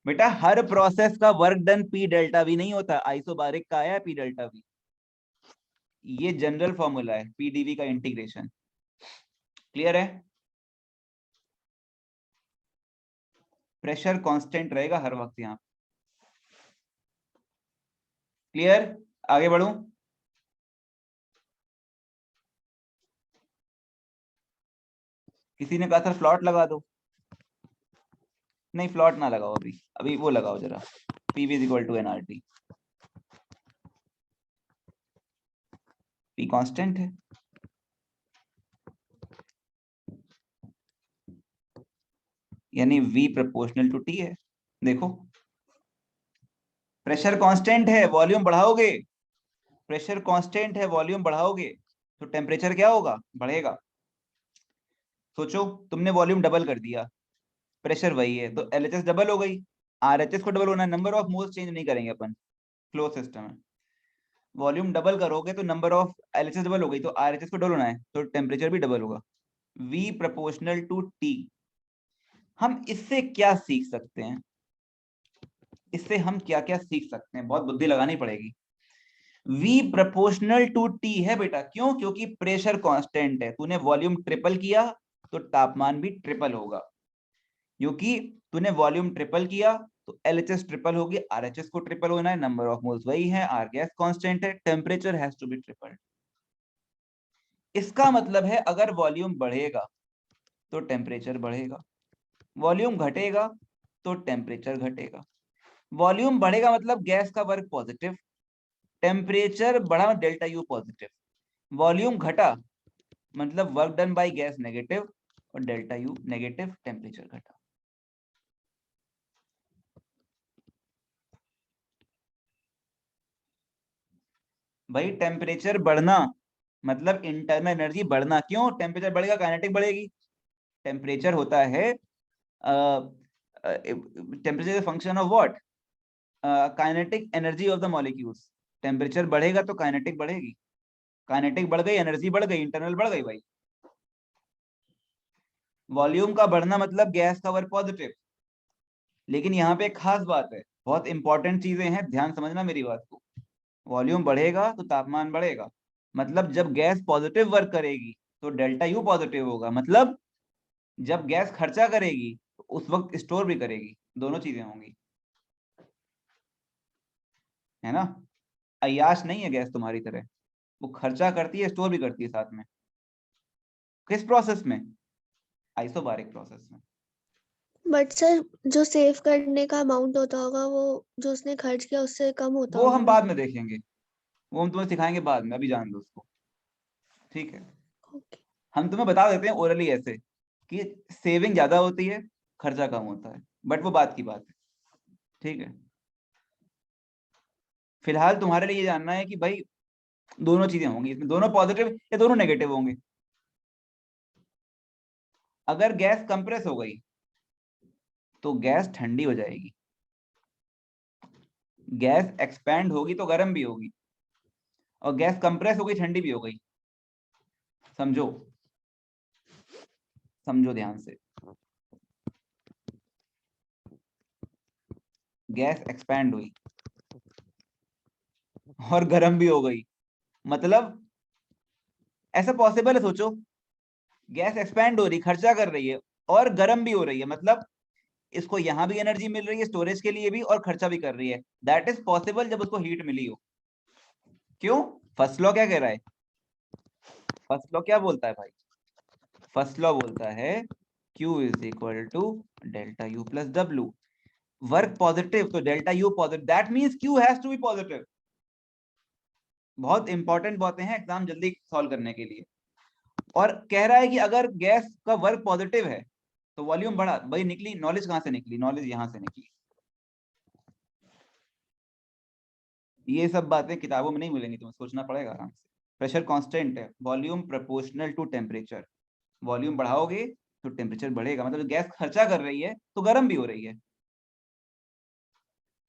बेटा हर प्रोसेस का work done P delta V नहीं होता, आइसोबारिक का आया P डेल्टा V, ये जनरल फॉर्मूला है PdV का इंटीग्रेशन। क्लियर है? प्रेशर कांस्टेंट रहेगा हर वक्त यहाँ। क्लियर? आगे बढ़ूं? किसी ने कहा था फ्लॉट लगा दो, नहीं फ्लॉट ना लगाओ, अभी अभी वो लगाओ जरा, PV is equal to nRT। P constant है, यानी V प्रोपोर्शनल टू T है। देखो प्रेशर कांस्टेंट है, वॉल्यूम बढ़ाओगे, प्रेशर कांस्टेंट है, वॉल्यूम बढ़ाओगे तो टेम्परेचर क्या होगा? बढ़ेगा। सोचो तुमने वॉल्यूम डबल कर दिया, प्रेशर वही है, तो LHS डबल हो गई, RHS को डबल होना है, नंबर ऑफ मोल्स चेंज नहीं करेंगे अपन, क्लोज सिस्टम है। वॉल्यूम डबल करोगे तो नंबर ऑफ LHS डबल हो गई, तो RHS को डबल होना है, तो टेम्परेचर भी डबल होगा। V proportional to T। हम इससे क्या सीख सकते हैं? इससे हम क्या क्या सीख सकते हैं? बहुत बुद्धि लगानी पड़ेगी। V प्रोपोर्शनल टू T है बेटा, क्यों? क्योंकि प्रेशर कांस्टेंट है, तूने वॉल्यूम ट्रिपल किया तो तापमान भी ट्रिपल होगा, क्योंकि तूने वॉल्यूम ट्रिपल किया तो LHS ट्रिपल होगी, RHS को ट्रिपल होना है, नंबर ऑफ मोल्स वही है, R गैस कांस्टेंट है, temperature has to be tripled. इसका मतलब है अगर वॉल्यूम बढ़ेगा तो टेम्परेचर बढ़ेगा, वॉल्यूम घटेगा तो टेम्परेचर घटेगा। वॉल्यूम बढ़ेगा मतलब गैस का वर्क पॉजिटिव, टेम्परेचर बढ़ा डेल्टा U पॉजिटिव, वॉल्यूम घटा मतलब work done by gas negative और डेल्टा U नेगेटिव, टेम्परेचर घटा। भाई टेम्परेचर बढ़ना मतलब इंटरनल एनर्जी बढ़ना। क्यों? टेम्परेचर बढ़ेगा काइनेटिक बढ़ेगी। टेम्परेचर होता है temperature function of what? Kinetic energy of the molecules. Temperature बढ़ेगा तो काइनेटिक बढ़ेगी, काइनेटिक बढ़ गई एनर्जी बढ़ गई, इंटरनल बढ़ गई भाई। वॉल्यूम का बढ़ना मतलब गैस का वर्क पॉजिटिव। लेकिन यहाँ पे एक खास बात है, बहुत इंपॉर्टेंट चीजें हैं, ध्यान समझना मेरी बात को। वॉल्यूम बढ़ेगा तो तापमान बढ़ेगा, मतलब जब गैस पॉजिटिव वर्क करेगी तो डेल्टा U पॉजिटिव होगा, मतलब जब गैस खर्चा करेगी तो उस वक्त स्टोर भी करेगी, दोनों चीजें होंगी, है ना? अय्याश नहीं है गैस तुम्हारी तरह, वो खर्चा करती है, स्टोर भी करती है साथ में। किस प्रोसेस में? आइसोबारिक प्रोसेस में। बट सर जो सेव करने का अमाउंट होता होगा वो जो उसने खर्च किया उससे कम होता वो होगा हम ना? बाद में देखेंगे, वो हम तुम्हें सिखाएंगे बाद में, अभी जान दो उसको, ठीक है? ओके। हम तुम्हें बता देते हैं ओरली ऐसे कि सेविंग ज्यादा होती है, खर्चा कम होता है, बट वो बात की बात है, ठीक है? फिलहाल तुम्हारे लिए ये जानना है कि भाई दोनों चीजें होंगी इसमें, दोनों पॉजिटिव या दोनों नेगेटिव होंगे। अगर गैस कंप्रेस हो गई तो गैस ठंडी हो जाएगी, गैस एक्सपैंड होगी तो गर्म भी होगी, और गैस कंप्रेस हो गई ठंडी भी हो गई। समझो, समझो ध्यान से। गैस एक्सपैंड हुई और गर्म भी हो गई, मतलब ऐसा पॉसिबल है? सोचो, गैस एक्सपैंड हो रही, खर्चा कर रही है और गर्म भी हो रही है, मतलब इसको यहाँ भी एनर्जी मिल रही है स्टोरेज के लिए भी और खर्चा भी कर रही है। दैट इज पॉसिबल जब उसको हीट मिली हो। क्यों? फर्स्ट लॉ क्या कह रहा है? फर्स्ट लॉ क्या बोलता है भाई? फर्स्ट लॉ बोलता है Q is equal to delta U plus W। Work positive तो delta U positive, that means Q has to be positive. बहुत इंपॉर्टेंट बातें हैं एग्जाम जल्दी सॉल्व करने के लिए। और कह रहा है कि अगर गैस का वर्क पॉजिटिव है तो वॉल्यूम बढ़ा। भाई निकली नॉलेज कहां से निकली? नॉलेज यहां से निकली। ये सब बातें किताबों में नहीं मिलेंगी, तुम्हें सोचना पड़ेगा आराम से। प्रेशर कांस्टेंट है, volume proportional to temperature. Volume बढ़ाओगे तो टेम्परेचर बढ़ेगा, मतलब गैस खर्चा कर रही है तो गर्म भी हो रही है।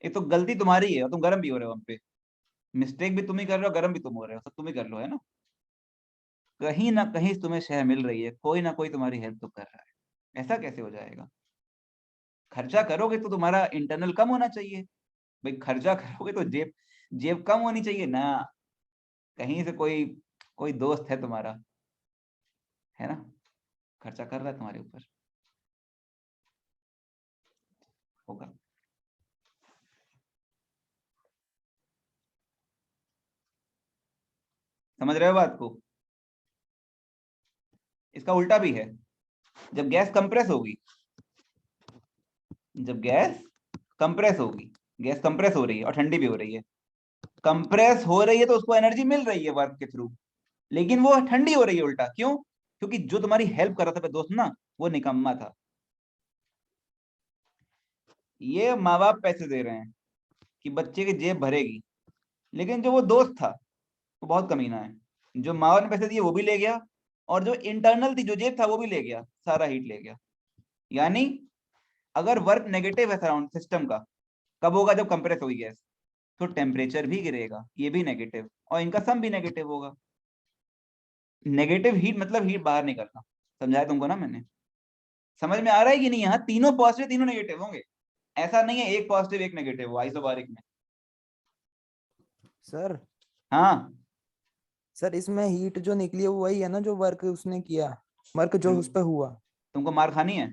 एक तो गलती तुम्हारी है और तुम गर्म भी हो रहे हो, हम पे मिस्टेक भी तुम ही कर रहे हो, गर्म भी तुम हो रहे हो, सब तुम ही कर लो, है ना? कहीं ना कहीं तुम्हें शय मिल रही है, कोई ना कोई तुम्हारी हेल्प तो कर रहा है। ऐसा कैसे हो जाएगा? खर्चा करोगे तो तुम्हारा इंटरनल कम होना चाहिए। भाई खर्चा करोगे तो जेब जेब कम होनी चाहिए ना। कहीं से कोई कोई दोस्त है तुम्हारा, है ना, खर्चा कर रहा है तुम्हारे ऊपर, होगा। समझ रहे हो बात को? इसका उल्टा भी है। जब गैस कंप्रेस होगी, जब गैस कंप्रेस होगी, गैस कंप्रेस हो रही है और ठंडी भी हो रही है। कंप्रेस हो रही है तो उसको एनर्जी मिल रही है वर्क के थ्रू, लेकिन वो ठंडी हो रही है उल्टा। क्यों? क्योंकि जो तुम्हारी हेल्प कर रहा था दोस्त ना, वो निकम्मा था। ये माँ बाप पैसे दे रहे हैं कि बच्चे की जेब भरेगी, लेकिन जो वो दोस्त था वो बहुत कमीना है। जो माँ बाप ने पैसे दिए वो भी ले गया, और जो इंटरनल थी जो जेब था वो भी ले गया, सारा हीट ले गया। यानी अगर वर्क नेगेटिव है सराउंड सिस्टम का, कब होगा? जब कंप्रेस होगी गैस, तो टेम्परेचर भी गिरेगा, ये भी नेगेटिव, और इनका सम भी नेगेटिव होगा। नेगेटिव हीट मतलब हीट बाहर निकलना। समझाया तुमको ना मैंने? समझ में आ रहा है कि नहीं? यहाँ तीनों पॉजिटिव तीनों नेगेटिव होंगे, ऐसा नहीं है एक पॉजिटिव एक नेगेटिव हो आइसोबारिक में। सर हाँ सर इसमें हीट जो निकली है वो वही है ना जो वर्क उसने किया, वर्क जो उस पे हुआ। तुमको मार खानी है?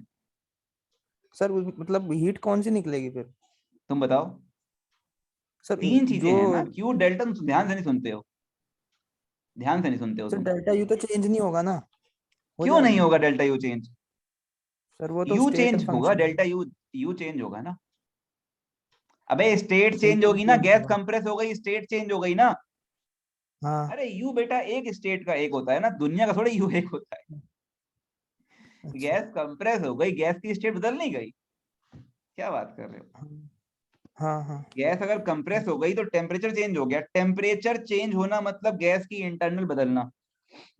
सर मतलब हीट कौन सी निकलेगी फिर? तुम बताओ। सर तीन चीजें जो हैं ना, क्यू डेल्टा, तुम ध्यान से नहीं सुनते हो, ध्यान से नहीं सुनते हो सर तुम। डेल्टा यू तो चेंज नहीं होगा ना? हो क्यों नहीं जाएगा होगा डेल्टा यू चेंज? सर, वो तो यू स्टेट चेंज होगा, फंक्शन है। डेल्टा यू यू चेंज होगा ना। अबे स्टेट अच्छा चेंज यू होगी ना, चेंज गैस होगा। कंप्रेस हो गई, स्टेट चेंज हो गई ना। हाँ अरे यू बेटा एक स्टेट का एक होता है ना, दुनिया का थोड़ा यू एक होता है। अच्छा। गैस कंप्रेस हो गई, गैस की स्टेट बदल नहीं गई। क्या बात कर रहे हो? हाँ हाँ हाँ। गैस अगर कंप्रेस हो गई तो टेम्परेचर चेंज हो गया, टेम्परेचर चेंज होना मतलब गैस की इंटरनल बदलना।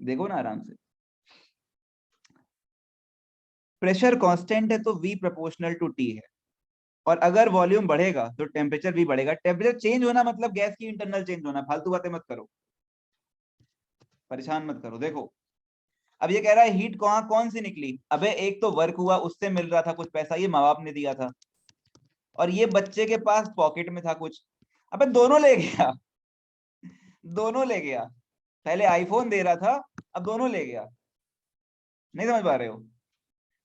देखो ना आराम से। प्रेशर कांस्टेंट है तो V प्रोपोर्शनल टू T है, और अगर वॉल्यूम बढ़ेगा तो टेम्परेचर भी बढ़ेगा। टेम्परेचर चेंज होना मतलब गैस की इंटरनल चेंज होना। फालतू बातें मत करो, परेशान मत करो। देखो अब ये कह रहा है हीट कौन सी निकली? अबे एक तो वर्क हुआ, उससे मिल रहा था कुछ पैसा, ये माँ बाप ने दिया था, और ये बच्चे के पास पॉकेट में था कुछ। अबे दोनों ले गया, दोनों ले गया। पहले आईफोन दे रहा था, अब दोनों ले गया। नहीं समझ पा रहे हो?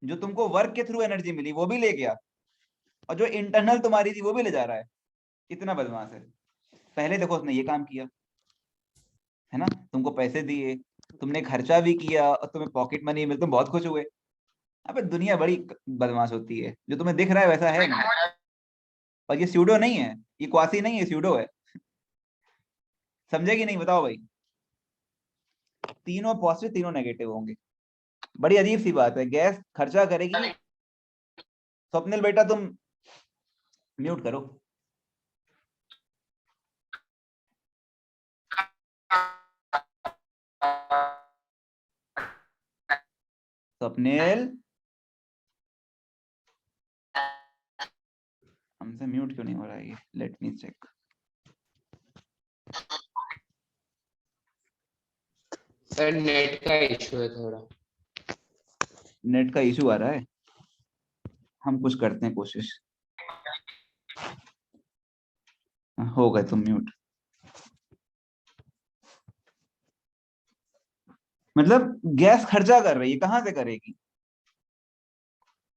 जो तुमको वर्क के थ्रू एनर्जी मिली वो भी ले गया, और जो इंटरनल तुम्हारी थी वो भी ले जा रहा है। कितना बदमाश है। पहले देखो उसने ये काम किया, है ना, तुमको पैसे दिए, तुमने खर्चा भी किया, और तुम्हें पॉकेट मनी मिली, तुम बहुत खुश हुए। अबे दुनिया बड़ी बदमाश होती है, जो तुम्हें दिख रहा है वैसा है नहीं। और ये स्यूडो नहीं है, ये क्वासी नहीं है, स्यूडो है। समझे कि नहीं? बताओ भाई। तीनों पॉजिटिव तीनों नेगेटिव होंगे। बड़ी अजीब सी बात है, गैस खर्चा करेगी। स्वप्निल बेटा तुम म्यूट करो। स्वप्निल हमसे म्यूट क्यों नहीं हो रहा है ये? Let me check. Sir net का इशू है थोड़ा। नेट का इशू आ रहा है, हम कुछ करते हैं कोशिश। हो गए तुम म्यूट। मतलब गैस खर्चा कर रही है, कहां से करेगी?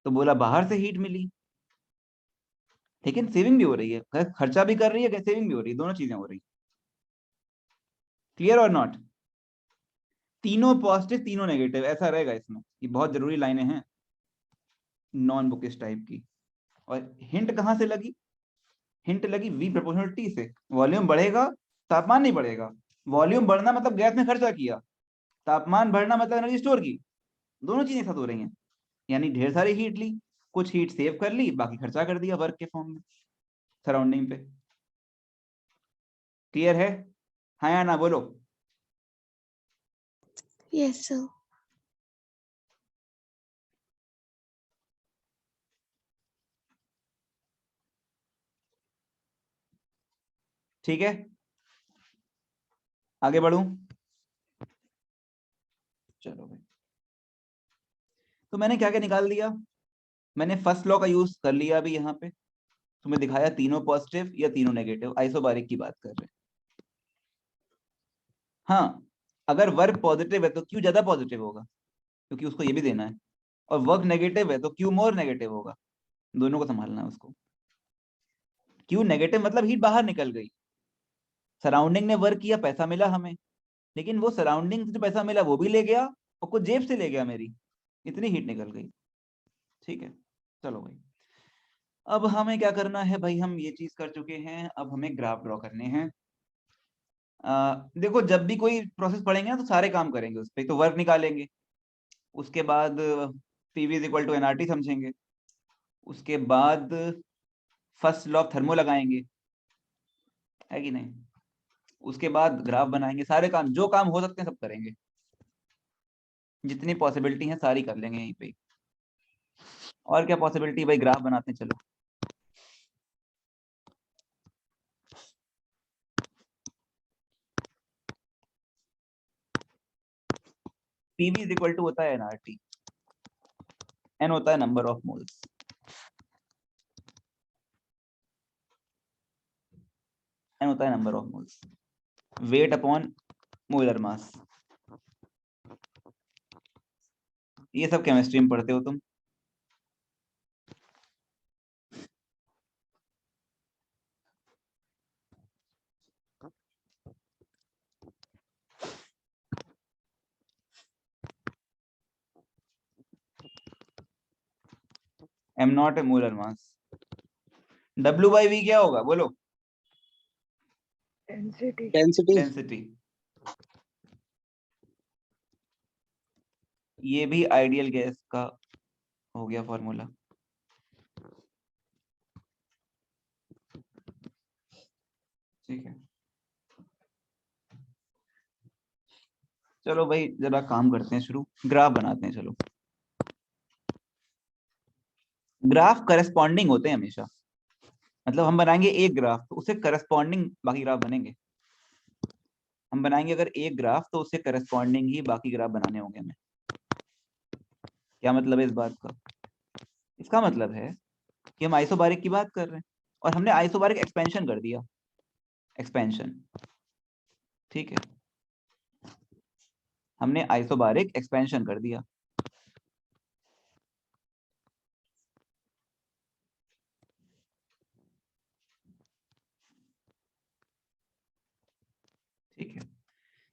तो बोला बाहर से हीट मिली, लेकिन सेविंग भी हो रही है, खर्चा भी कर रही है, सेविंग भी हो रही है, दोनों चीजें हो रही। क्लियर और नॉट? तीनों पॉजिटिव तीनों नेगेटिव, ऐसा रहेगा इसमें। ये बहुत जरूरी लाइनें हैं नॉन बुकिश टाइप की। और हिंट कहां से लगी? हिंट लगी वी प्रोपोर्शनल टी से। वॉल्यूम बढ़ेगा, तापमान नहीं बढ़ेगा। वॉल्यूम बढ़ना मतलब गैस में खर्चा किया, तापमान बढ़ना मतलब एनर्जी स्टोर की। दोनों चीजें साथ हो रही हैं, यानी ढेर सारी हीट ली, कुछ हीट सेव कर ली, बाकी खर्चा कर दिया वर्क के फॉर्म में सराउंडिंग पे। क्लियर है? हाँ या ना बोलो। Yes sir. ठीक है, आगे बढ़ूं? चलो भाई, तो मैंने क्या क्या निकाल दिया? मैंने फर्स्ट लॉ का यूज कर लिया अभी यहाँ पे, तुम्हें दिखाया तीनों पॉजिटिव या तीनों नेगेटिव, आइसोबारिक की बात कर रहे हैं। हाँ, अगर वर्क पॉजिटिव है तो क्यू ज्यादा पॉजिटिव होगा, क्योंकि उसको ये भी देना है। और वर्क नेगेटिव है तो क्यू मोर नेगेटिव होगा, दोनों को संभालना है उसको। क्यू नेगेटिव मतलब हीट बाहर निकल गई, सराउंडिंग ने वर्क किया, पैसा मिला हमें, लेकिन वो सराउंडिंग से जो पैसा मिला वो भी ले गया और कुछ जेब से ले गया मेरी, इतनी हीट निकल गई। ठीक है, चलो भाई, अब हमें क्या करना है भाई? हम ये चीज कर चुके हैं, अब हमें ग्राफ ड्रॉ करने हैं। देखो, जब भी कोई प्रोसेस पढ़ेंगे ना तो सारे काम करेंगे उस पर, तो वर्क निकालेंगे, उसके बाद PV is equal to NRT समझेंगे, उसके बाद फर्स्ट लॉ ऑफ थर्मो लगाएंगे, है कि नहीं? उसके बाद ग्राफ बनाएंगे, सारे काम जो काम हो सकते हैं सब करेंगे, जितनी पॉसिबिलिटी है सारी कर लेंगे यहीं पे। और क्या पॉसिबिलिटी भाई? ग्राफ बनाते हैं, चलो। पीवी इज इक्वल टू होता है एनआरटी, एन होता है नंबर ऑफ मोल्स, एन होता है number of moles, weight upon molar mass. ये सब केमिस्ट्री में पढ़ते हो तुम। एम नॉट है molar mass. W by V क्या होगा बोलो? डेंसिटी। डेंसिटी। डेंसिटी। ये भी आइडियल गैस का हो गया फॉर्मूला। ठीक है, चलो भाई जरा काम करते हैं शुरू, ग्राफ बनाते हैं। चलो, ग्राफ करस्पॉन्डिंग होते हैं हमेशा, मतलब हम बनाएंगे एक ग्राफ तो उससे करस्पॉन्डिंग बाकी ग्राफ बनेंगे। हम बनाएंगे अगर एक ग्राफ तो उससे करस्पॉन्डिंग ही बाकी ग्राफ बनाने होंगे हमें। क्या मतलब है इस बात का? इसका मतलब है कि हम आइसोबारिक की बात कर रहे हैं और हमने आइसोबारिक एक्सपेंशन कर दिया, एक्सपेंशन। ठीक है, हमने आइसोबारिक एक्सपेंशन कर दिया। ठीक है,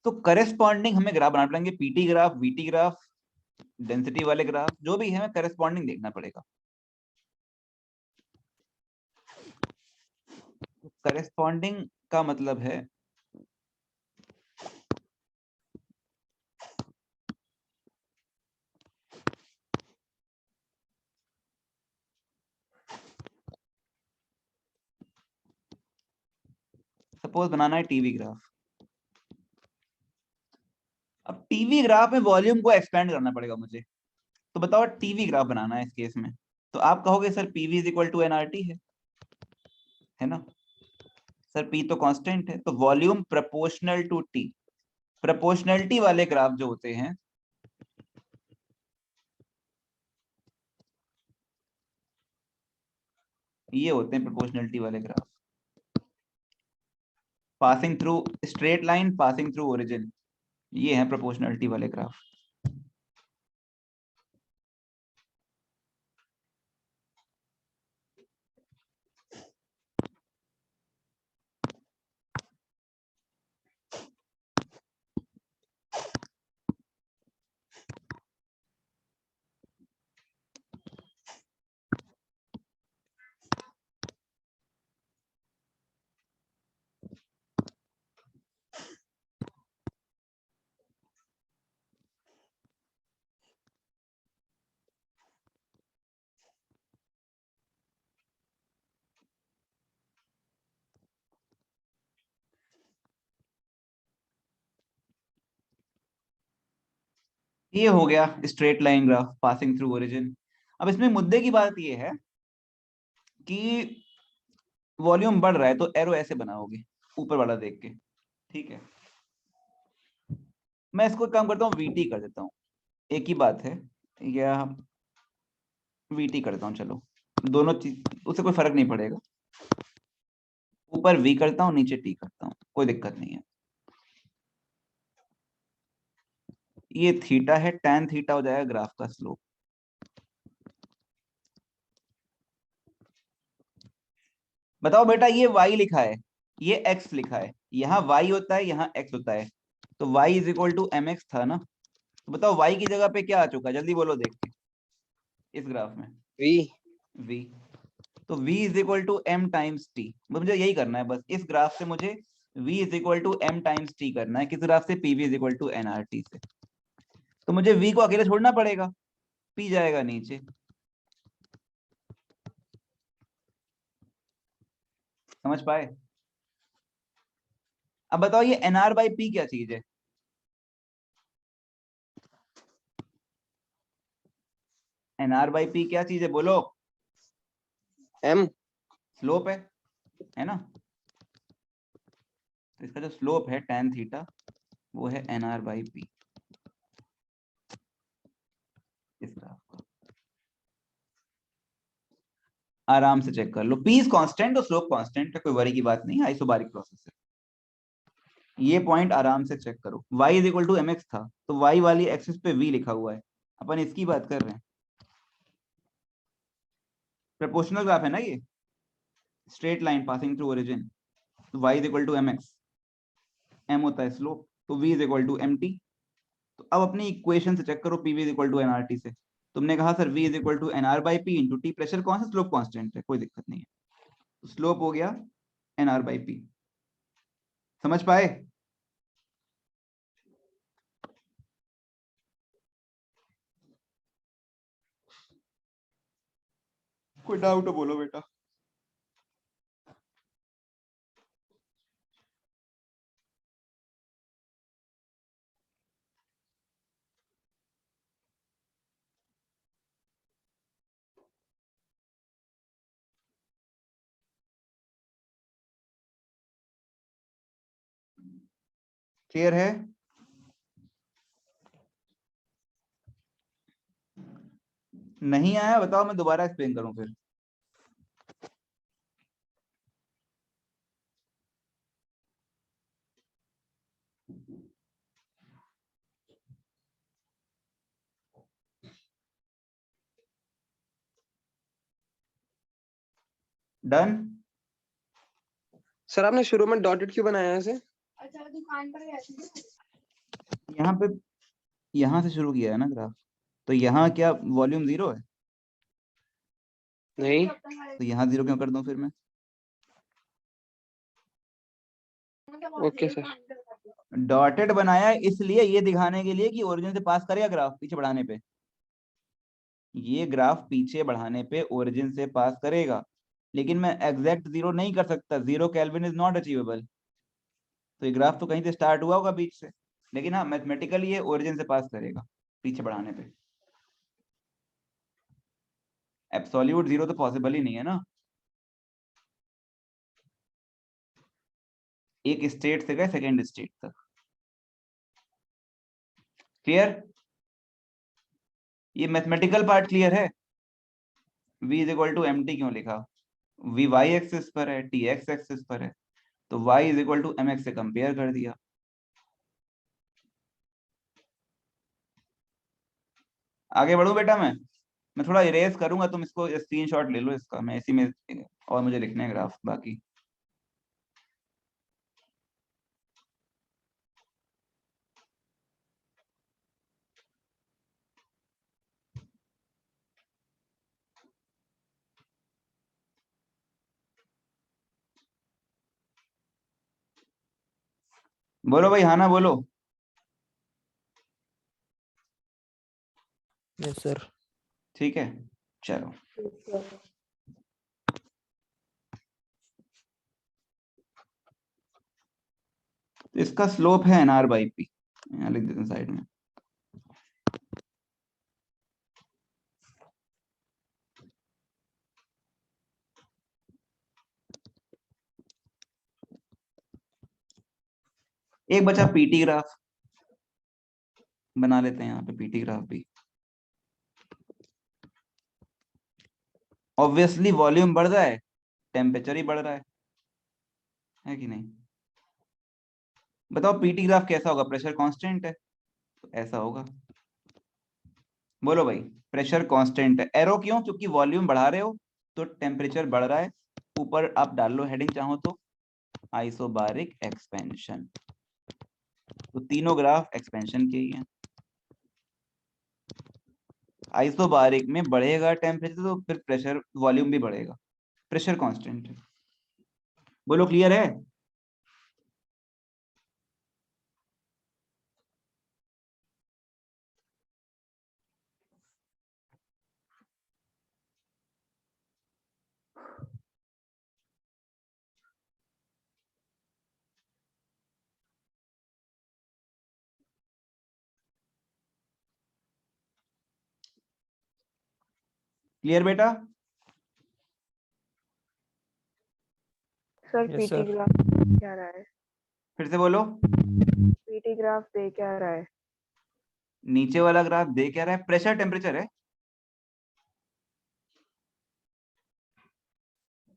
तो करस्पॉन्डिंग हमें ग्राफ बनाना पड़ेंगे, PT graph, VT graph, density वाले ग्राफ, जो भी है हमें करस्पॉन्डिंग देखना पड़ेगा। करस्पॉन्डिंग का मतलब है सपोज बनाना है टीवी ग्राफ। अब टीवी ग्राफ में वॉल्यूम को एक्सपेंड करना पड़ेगा मुझे, तो बताओ टीवी ग्राफ बनाना है इस केस में, तो आप कहोगे sir PV is equal to NRT है ना सर? पी तो कांस्टेंट है, तो volume proportional to T. Proportionality वाले ग्राफ जो होते हैं ये होते हैं प्रोपोर्शनलिटी वाले graph, passing through straight line, passing through origin, ये है प्रोपोर्शनलिटी वाले ग्राफ। ये हो गया straight line graph passing through origin. अब इसमें मुद्दे की बात ये है कि वॉल्यूम बढ़ रहा है तो एरो ऐसे बनाओगे ऊपर वाला देख के, ठीक है। मैं इसको काम करता हूँ वीटी कर देता हूँ, एक ही बात है, या वीटी करता हूँ, चलो दोनों चीज उससे कोई फर्क नहीं पड़ेगा। ऊपर वी करता हूँ नीचे टी करता हूँ, कोई दिक्कत नहीं है। ये थीटा है, tan थीटा हो जाएगा ग्राफ का स्लोप। बताओ बेटा, ये y लिखा है, ये x लिखा है, यहाँ y होता है यहाँ x होता है, तो y is equal to M X था ना। तो बताओ y की जगह पे क्या आ चुका है, जल्दी बोलो देख के इस ग्राफ में। V। v, तो v is equal to m times T. मुझे यही करना है बस, इस ग्राफ से मुझे v is equal to m times T करना है। किस ग्राफ से? pv is equal to nrt से। तो मुझे v को अकेले छोड़ना पड़ेगा, p जाएगा नीचे। समझ पाए? अब बताओ ये nr बाई p क्या चीज है? nr बाई p क्या चीज है बोलो? M। स्लोप है ना। तो इसका जो स्लोप है tan थीटा वो है nr बाई p। इस ग्राफ को आराम से चेक कर लो, p इज कांस्टेंट और स्लोप कांस्टेंट है, कोई वरी की बात नहीं है, आइसोबारिक प्रोसेस है। ये पॉइंट आराम से चेक करो। y is equal to mx था, तो y वाली एक्सिस पे v लिखा हुआ है, अपन इसकी बात कर रहे हैं। प्रोपोर्शनल ग्राफ है ना ये, straight line passing through origin. तो y is equal to mx, m होता है स्लोप, तो v is equal to mt। तो अब अपनी इक्वेशन से चेक करो, pv is equal to nrt से। तुमने कहा sir v is equal to nr by p into टी, प्रेशर कौन सा? स्लोप कांस्टेंट है, कोई दिक्कत नहीं है। स्लोप हो गया nr बाई p। समझ पाए? कोई डाउट हो बोलो बेटा। क्लियर है? नहीं आया बताओ, मैं दोबारा एक्सप्लेन करूं फिर। डन? सर आपने शुरू में डॉटेड क्यों बनाया है इसे? यहाँ पे यहाँ से शुरू किया है ना ग्राफ, तो यहाँ क्या वॉल्यूम 0 है? नहीं। तो यहाँ 0 क्यों कर दूं फिर मैं? Okay sir. डॉटेड बनाया है इसलिए, ये दिखाने के लिए कि ओरिजिन से पास करेगा ग्राफ पीछे बढ़ाने पे। ये ग्राफ पीछे बढ़ाने पे ओरिजिन से पास करेगा, लेकिन मैं एग्जैक्ट 0 नहीं कर सकता, 0 केल्विन इज नॉट अचीवेबल। तो ये ग्राफ तो कहीं से स्टार्ट हुआ होगा बीच से, लेकिन हाँ मैथमेटिकली ये ओरिजिन से पास करेगा पीछे बढ़ाने पे। एब्सोल्यूट 0 तो पॉसिबल ही नहीं है ना। एक स्टेट से गए सेकेंड स्टेट तक। क्लियर? ये मैथमेटिकल पार्ट क्लियर है? v is equal to M T क्यों लिखा? v y एक्सिस पर है, t x एक्सिस पर है, तो y is equal to M X से कंपेयर कर दिया। आगे बढ़ू बेटा मैं थोड़ा इरेज करूंगा, तुम इसको स्क्रीनशॉट ले लो इसका, मैं इसी में, और मुझे लिखने हैं ग्राफ बाकी। बोलो भाई, हाँ ना बोलो। Yes sir. ठीक है चलो। तो इसका स्लोप है nr बाई पी, यहाँ लिख देते हैं साइड में। एक बचा पीटी ग्राफ, बना लेते हैं यहाँ पे पीटी ग्राफ भी। ऑब्वियसली वॉल्यूम बढ़ रहा है, टेम्परेचर ही बढ़ रहा है कि नहीं? बताओ पीटी ग्राफ कैसा होगा? प्रेशर कांस्टेंट है तो ऐसा होगा। बोलो भाई, प्रेशर कांस्टेंट है। एरो क्यों? क्योंकि वॉल्यूम बढ़ा रहे हो तो टेम्परेचर बढ़ रहा है। ऊपर आप डाल लो हेडिंग चाहो तो, आइसोबारिक एक्सपेंशन। तो तीनों ग्राफ एक्सपेंशन के ही हैं। आइसोबारिक में बढ़ेगा टेम्परेचर तो फिर प्रेशर वॉल्यूम भी बढ़ेगा। प्रेशर कांस्टेंट है। बोलो क्लियर है? क्लियर बेटा? Sir Yes, PT sir. Graph क्या रहा है? फिर से बोलो। पीटी ग्राफ दे क्या रहा है? नीचे वाला ग्राफ दे क्या रहा है? प्रेशर टेम्परेचर है।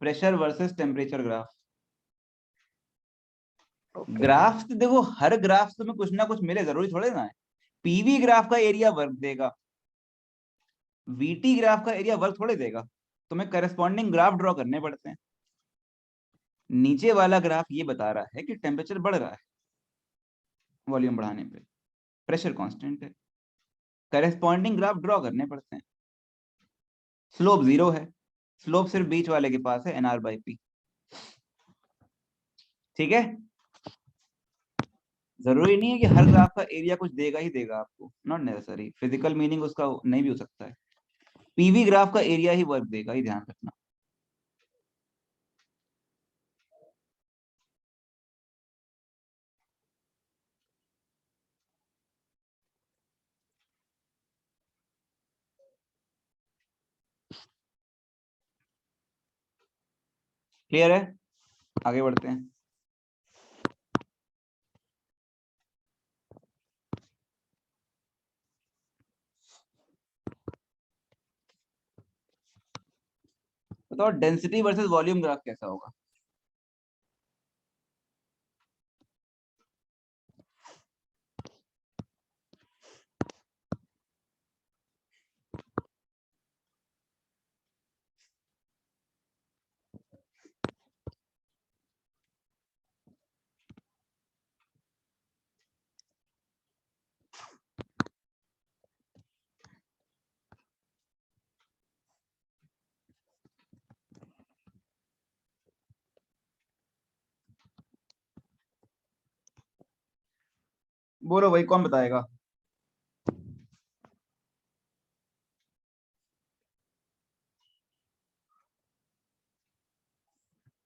Pressure versus temperature graph. Okay graph तो देखो, हर ग्राफ से कुछ ना कुछ मिले, जरूरी थोड़े ना है। पीवी ग्राफ का एरिया वर्क देगा, वीटी ग्राफ का एरिया वर्क थोड़े देगा। तुम्हें करस्पॉन्डिंग ग्राफ ड्रॉ करने पड़ते हैं। नीचे वाला ग्राफ ये बता रहा है कि टेम्परेचर बढ़ रहा है वॉल्यूम बढ़ाने पे, प्रेशर कांस्टेंट है। करस्पॉन्डिंग ग्राफ ड्रॉ करने पड़ते हैं। स्लोप 0 है, स्लोप सिर्फ बीच वाले के पास है, एनआर बाई पी। ठीक है? जरूरी नहीं है कि हर ग्राफ का एरिया कुछ देगा ही देगा आपको, नॉट नेसेसरी। फिजिकल मीनिंग उसका नहीं भी हो सकता है। पीवी ग्राफ का एरिया ही वर्क देगा, ही ध्यान रखना। क्लियर है? आगे बढ़ते हैं। बताओ डेंसिटी वर्सेस वॉल्यूम ग्राफ कैसा होगा? बोलो भाई, कौन बताएगा?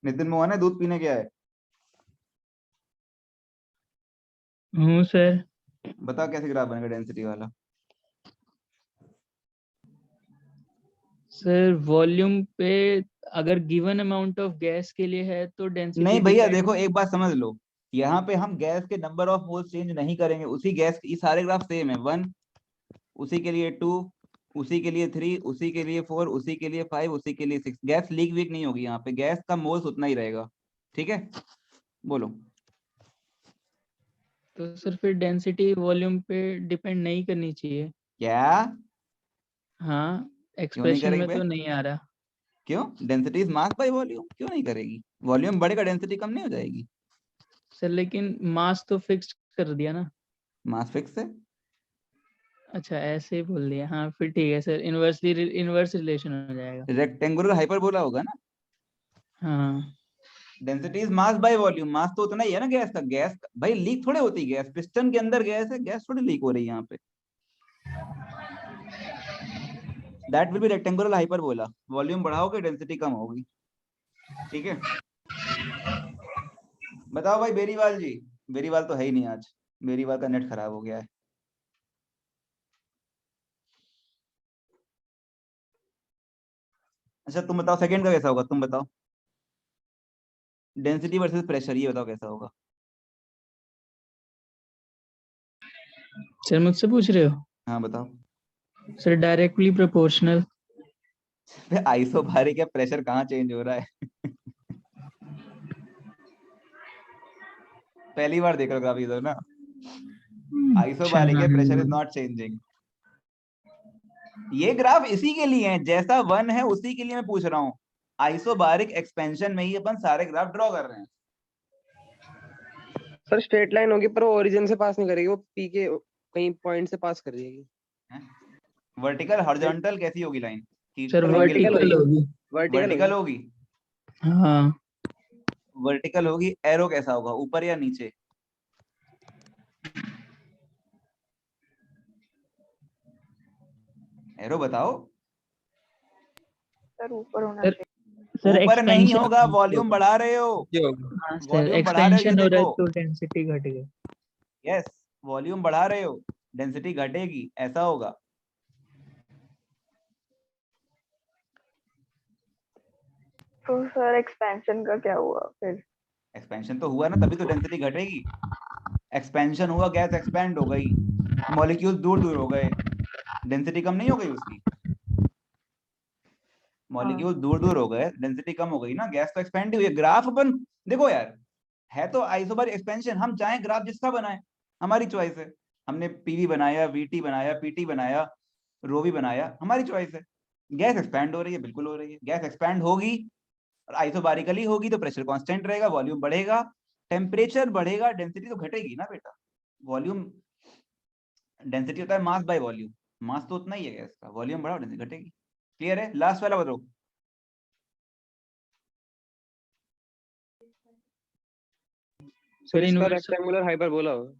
नितिन मोहन है, दूध पीने गया है। हूँ सर। बता कैसे ग्राफ बनेगा डेंसिटी वाला? सर वॉल्यूम पे अगर गिवन अमाउंट ऑफ गैस के लिए है तो डेंसिटी नहीं भैया देखो, एक बात समझ लो, यहाँ पे हम गैस के नंबर ऑफ मोल्स चेंज नहीं करेंगे। उसी गैस, ये सारे ग्राफ सेम है। 1 उसी के लिए 2, उसी के लिए 3, उसी के लिए 4, उसी के लिए 5, उसी के लिए 6। गैस लीक वीक नहीं होगी यहाँ पे, गैस का मोल्स उतना ही रहेगा। ठीक है? बोलो। तो सर फिर डेंसिटी वॉल्यूम पे डिपेंड नहीं करनी चाहिए। क्या? हाँ, क्यों नहीं एक्सप्रेशन करेगी में भाई? तो नहीं आ रहा। क्यों? Density is mass by volume, क्यों नहीं करेगी? वॉल्यूम बढ़ेगा, डेंसिटी कम नहीं हो जाएगी? सर लेकिन मास तो फिक्स कर दिया ना। मास फिक्स है। अच्छा ऐसे ही बोल दिया, हाँ फिर ठीक है सर, इनवर्स रिलेशन हो जाएगा। रेक्टेंगुलर हाइपरबोला होगा ना। हाँ density is mass by volume. Mass तो उतना ही है ना गैस का। गैस भाई लीक थोड़े होती गैस, पिस्टन के अंदर गैस है, गैस थोड़ी लीक हो रही है यहाँ पे। That will be rectangular hyperbola. Volume बढ़ाओगे डेंसिटी कम होगी। ठीक है? बताओ भाई बेरीवाल जी। बेरीवाल तो है ही नहीं आज, बेरीवाल का नेट खराब हो गया है। अच्छा तुम बताओ सेकंड का कैसा होगा, तुम बताओ। डेंसिटी वर्सेस प्रेशर, ये बताओ कैसा होगा? सर मुझसे पूछ रहे हो? हाँ बताओ। Sir directly proportional. आइसोबारिक है, प्रेशर कहाँ चेंज हो रहा है? पहली बार देख रहे हो ग्राफ इधर ना। आइसोबारिक है, प्रेशर इज नॉट चेंजिंग। ये ग्राफ इसी के लिए है, जैसा 1 है उसी के लिए मैं पूछ रहा हूँ। आइसोबारिक एक्सपेंशन में ही अपन सारे ग्राफ ड्रॉ कर रहे हैं। सर स्ट्रेट लाइन होगी पर वो ओरिजिन से पास नहीं करेगी, वो पी के कहीं पॉइंट से पास कर जाएगी। वर्टिकल हॉरिजॉन्टल कैसी होगी लाइन? कि सर vertical वर्टिकल होगी। वर्टिकल होगी। हाँ वर्टिकल होगी, एरो कैसा होगा, ऊपर या नीचे? एरो बताओ। सर ऊपर होना सर चाहिए। सर ऊपर नहीं एक्सपेंशन होगा, वॉल्यूम बढ़ा रहे हो। हाँ सर वॉल्यूम बढ़ा रहे हो, ये एक्सपेंशन हो रहा है देखो। तो डेंसिटी घट गई। यस, वॉल्यूम बढ़ा रहे हो, डेंसिटी घटेगी, ऐसा होगा। तो सर एक्सपेंशन का क्या हुआ फिर? एक्सपेंशन तो हुआ ना, तभी तो डेंसिटी घटेगी। एक्सपेंशन हुआ, गैस एक्सपेंड हो गई, मॉलिक्यूल दूर दूर हो गए, डेंसिटी कम नहीं हो गई उसकी। मॉलिक्यूल दूर दूर हो गए, डेंसिटी कम हो गई ना, गैस तो एक्सपेंड हुई है। ग्राफ अपन देखो यार, है तो आइसोबारिक एक्सपेंशन। हम चाहे ग्राफ जिसका बनाए, हमारी चॉइस है। हमने पीवी बनाया, वीटी बनाया, पीटी बनाया, रो भी बनाया, हमारी चॉइस है। गैस एक्सपैंड हो रही है, बिल्कुल हो रही है। गैस एक्सपैंड होगी और आइसोबारिकली होगी तो प्रेशर कांस्टेंट रहेगा, वॉल्यूम बढ़ेगा, टेम्परेचर बढ़ेगा, डेंसिटी तो घटेगी ना बेटा। वॉल्यूम, डेंसिटी होता है मास बाय वॉल्यूम, मास तो उतना ही है गैस का, वॉल्यूम बढ़ा डेंसिटी घटेगी। क्लियर है? लास्ट वाला बताओ। सर इसका इनवर्स रेक्टेंगुलर हाइपरबोला होगा।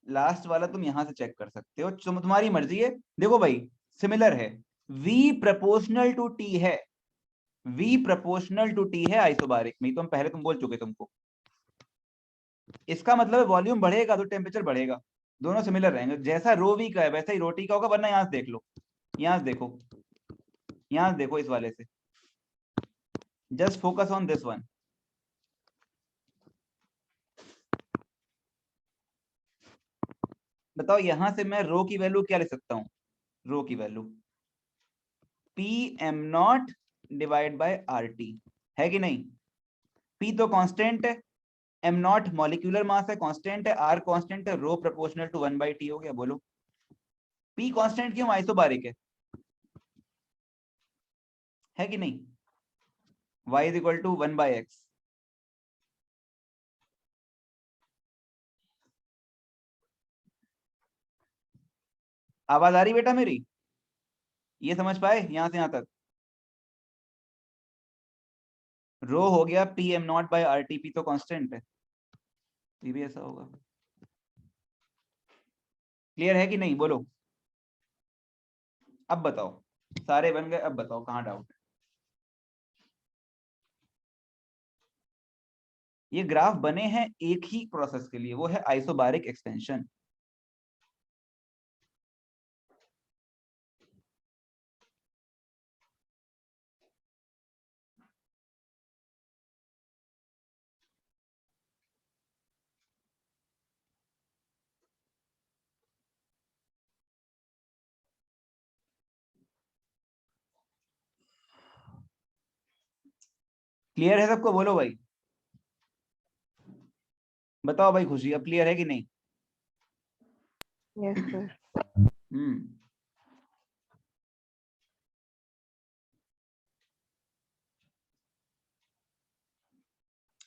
लास्ट वाला तुम यहां से चेक कर सकते हो, तुम्हारी मर्जी है। देखो भाई, सिमिलर है, v प्रोपोर्शनल टू t है, v प्रोपोर्शनल टू t है आइसोबारिक में, तो हम पहले तुम बोल चुके तुमको। इसका मतलब वॉल्यूम बढ़ेगा तो टेम्परेचर बढ़ेगा, दोनों सिमिलर रहेंगे। जैसा रो वी का है वैसा ही रोटी का होगा, वरना यहां से देख लो, यहां से देखो, यहां से देखो, इस वाले से। Just focus on this one. बताओ यहां से मैं रो की वैल्यू क्या लिख सकता हूं? रो की value P M not divide by R T, है कि नहीं? पी तो कांस्टेंट है, एम नॉट मॉलिक्यूलर मास है, कांस्टेंट है, आर कांस्टेंट है, रो प्रोपोर्शनल टू 1/t हो गया। बोलो पी कांस्टेंट क्यों? आइसोबारिक है कि नहीं? y is equal to 1/x। आवाज आ रही बेटा मेरी? ये समझ पाए यहां से यहां तक? रो हो गया P M not by R T, P तो कांस्टेंट है, ये भी ऐसा होगा। क्लियर है कि नहीं? बोलो अब बताओ, सारे बन गए, अब बताओ कहाँ डाउट है? ये ग्राफ बने हैं एक ही प्रोसेस के लिए, वो है आइसोबारिक एक्सपेंशन। क्लियर है सबको? बोलो भाई, बताओ भाई खुशी, अब क्लियर है कि नहीं? Yes sir.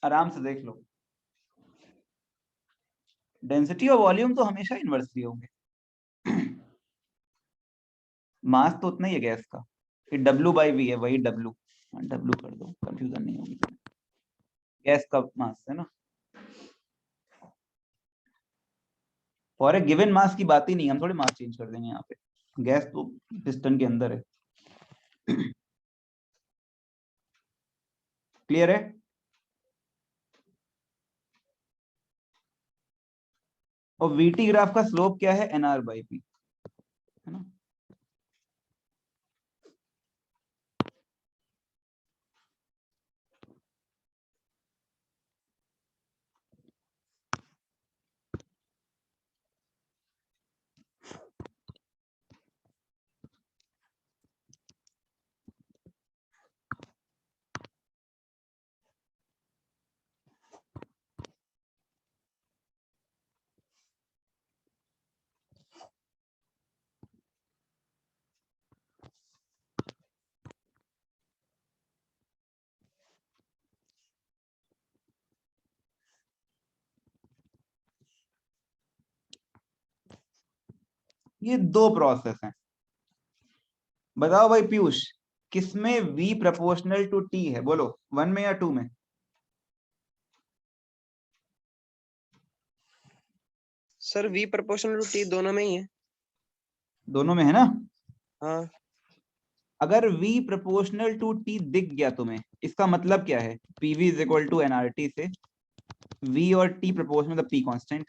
आराम से देख लो। डेंसिटी और वॉल्यूम तो हमेशा इन्वर्सली होंगे। मास तो उतना ही है गैस का, ये W/V है, वही W, W कर दो, कंफ्यूजन नहीं होगी। गैस का मास है ना, फॉर ए गिवन मास की बात ही नहीं, हम थोड़ी मास चेंज कर देंगे यहाँ पे, गैस तो पिस्टन के अंदर है। क्लियर है? और VT ग्राफ का स्लोप क्या है? NR/P, है ना। ये दो प्रोसेस हैं। बताओ भाई पीयूष, किसमें v प्रोपोर्शनल टू t है? बोलो 1 में या 2 में? Sir v proportional to t दोनों में ही है। दोनों में है ना? हाँ अगर v प्रोपोर्शनल टू t दिख गया तुम्हें, इसका मतलब क्या है? pv is equal to nRT से v और t प्रोपोर्शनल मतलब p कांस्टेंट,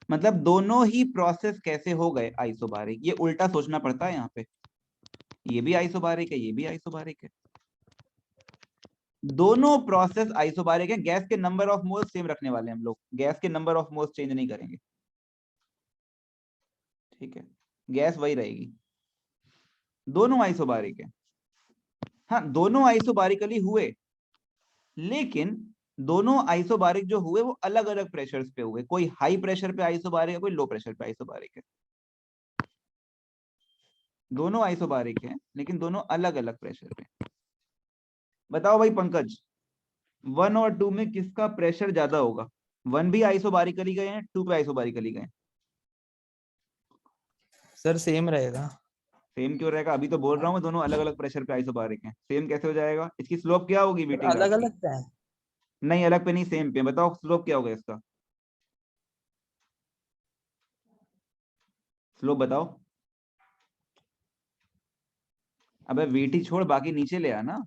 मतलब दोनों ही प्रोसेस कैसे हो गए? आइसोबारिक। ये उल्टा सोचना पड़ता है यहाँ पे, ये भी आइसोबारिक है, ये भी आइसोबारिक है, दोनों प्रोसेस आइसोबारिक है। गैस के नंबर ऑफ मोल्स सेम रखने वाले हैं हम लोग, गैस के नंबर ऑफ मोल्स चेंज नहीं करेंगे, ठीक है? गैस वही रहेगी, दोनों आइसोबारिक है। हाँ, दोनों आइसोबारिकली हुए, लेकिन दोनों आइसोबारिक जो हुए वो अलग अलग प्रेशर्स पे हुए। कोई हाई प्रेशर पे आइसोबारिक है, कोई लो प्रेशर पे आइसोबारिक है। दोनों आइसोबारिक है लेकिन दोनों अलग अलग प्रेशर पे। बताओ भाई पंकज, 1 और 2 में किसका प्रेशर ज्यादा होगा? 1 भी आइसोबारिकली गए हैं, 2 पे आइसोबारिकली गए हैं। सर सेम रहेगा। सेम क्यों रहेगा? अभी तो बोल रहा हूँ मैं, दोनों अलग अलग प्रेशर पे आइसोबारिक हैं। सेम कैसे हो जाएगा? इसकी स्लोप क्या होगी सर वीटी अलग ग्राफ की? अलग क्या है? नहीं, अलग पे नहीं, सेम पे। बताओ स्लोप क्या होगा इसका? स्लोप बताओ। अबे वीटी छोड़, बाकी नीचे ले आना।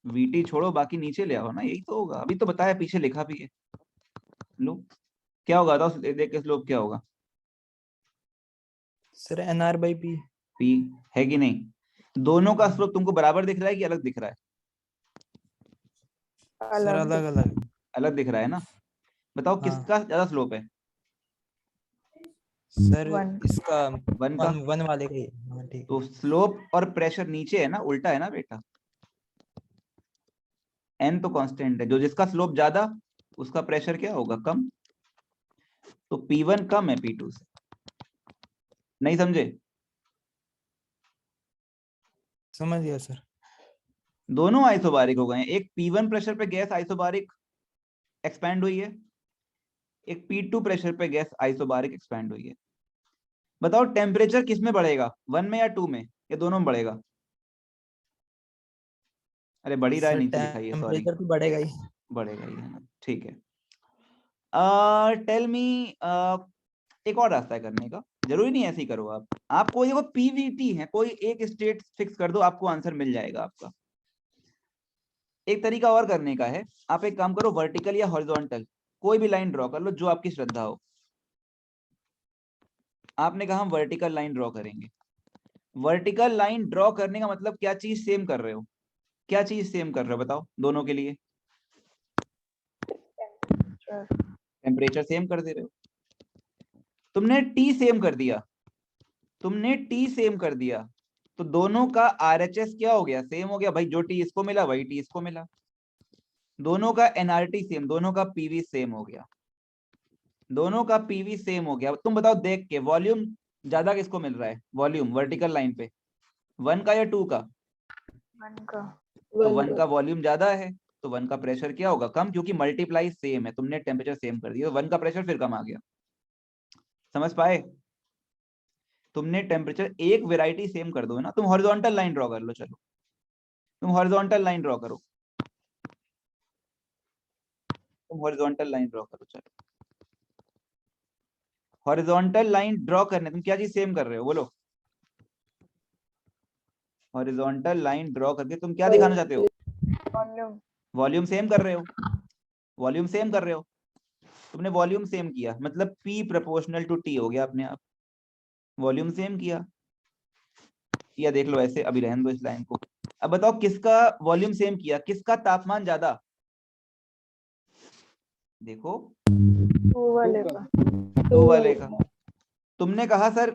वीटी छोड़ो, बाकी नीचे ले आओ ना, यही तो होगा। अभी तो बताया, पीछे लिखा भी है। लो क्या होगा, बताओ देख के स्लोप क्या होगा? Sir NR/P। पी है कि नहीं? दोनों का हाँ। स्लोप तुमको बराबर दिख रहा है कि अलग दिख रहा है? सर अलग अलग अलग। अलग दिख रहा है ना? बताओ हाँ। किसका ज्यादा स्लोप है? Sir one. इसका 1 का। वन वाले का ही। हाँ ठीक तो है। स्लोप और प्रेशर नीचे है ना, उल्टा है ना बेटा। n तो कांस्टेंट है, जो जिसका स्लोप ज्यादा उसका प्रेशर क्या होगा? कम। तो P1 कम है P2 से। नहीं समझे? समझ गया सर। दोनों आइसोबारिक हो गए हैं। एक P1 प्रेशर पे गैस आइसोबारिक एक्सपैंड हुई है, एक P2 प्रेशर पे गैस आइसोबारिक एक्सपैंड हुई है। बताओ टेम्परेचर किस में बढ़ेगा, 1 में या 2 में, या दोनों में बढ़ेगा? अरे बढ़ ही रहा है, सर नीचे लिखा है, सॉरी। टेम्परेचर तो बढ़ेगा ही। बढ़ेगा ही है ना, ठीक है। टेल मी, एक और रास्ता है करने का, जरूरी नहीं ऐसे ही करो आप। आपको देखो पीवीटी है, कोई एक स्टेट फिक्स कर दो, आपको आंसर मिल जाएगा आपका। एक तरीका और करने का है, आप एक काम करो, वर्टिकल या हॉरिजॉन्टल कोई भी लाइन ड्रॉ कर लो, जो आपकी श्रद्धा हो। आपने कहा हम वर्टिकल लाइन ड्रॉ करेंगे। वर्टिकल लाइन ड्रॉ करने का मतलब क्या चीज सेम कर रहे हो? क्या चीज सेम कर रहे हो बताओ दोनों के लिए? टेम्परेचर सेम कर दे रहे हो। तुमने टी सेम कर दिया, तुमने टी सेम कर दिया, तो दोनों का आरएचएस क्या हो गया? सेम हो गया भाई। जो टी इसको मिला वही टी इसको मिला। दोनों का एनआरटी सेम, दोनों का पीवी सेम हो गया, दोनों का पीवी सेम हो गया। तुम बताओ देख के, वॉल्यूम ज्यादा किसको मिल रहा है? वॉल्यूम वर्टिकल लाइन पे 1 का या 2 का? वन का। तो 1 का वॉल्यूम ज्यादा है, तो 1 का प्रेशर क्या होगा? कम, क्योंकि मल्टीप्लाई सेम है। तुमने टेम्परेचर सेम कर दिया, तो 1 का प्रेशर फिर कम आ गया। समझ पाए? तुमने टेम्परेचर एक वेराइटी सेम कर दो ना। तुम हॉरिजॉन्टल लाइन ड्रॉ कर लो, चलो तुम हॉरिजॉन्टल लाइन ड्रॉ करो, तुम हॉरिजॉन्टल लाइन ड्रॉ करो, चलो। हॉरिजॉन्टल लाइन ड्रॉ करने तुम क्या चीज सेम कर रहे हो? बोलो। हॉरिजॉन्टल लाइन ड्रॉ करके तुम क्या दिखाना चाहते हो? वॉल्यूम। वॉल्यूम सेम कर रहे हो, वॉल्यूम सेम कर रहे हो। तुमने वॉल्यूम सेम किया, मतलब P प्रोपोर्शनल टू T हो गया अपने आप। वॉल्यूम सेम किया, या देख लो ऐसे, अभी रहने दो इस लाइन को। अब बताओ किसका वॉल्यूम सेम किया, किसका तापमान ज्यादा? देखो, 2 वाले का। 2 वाले का। तुमने कहा सर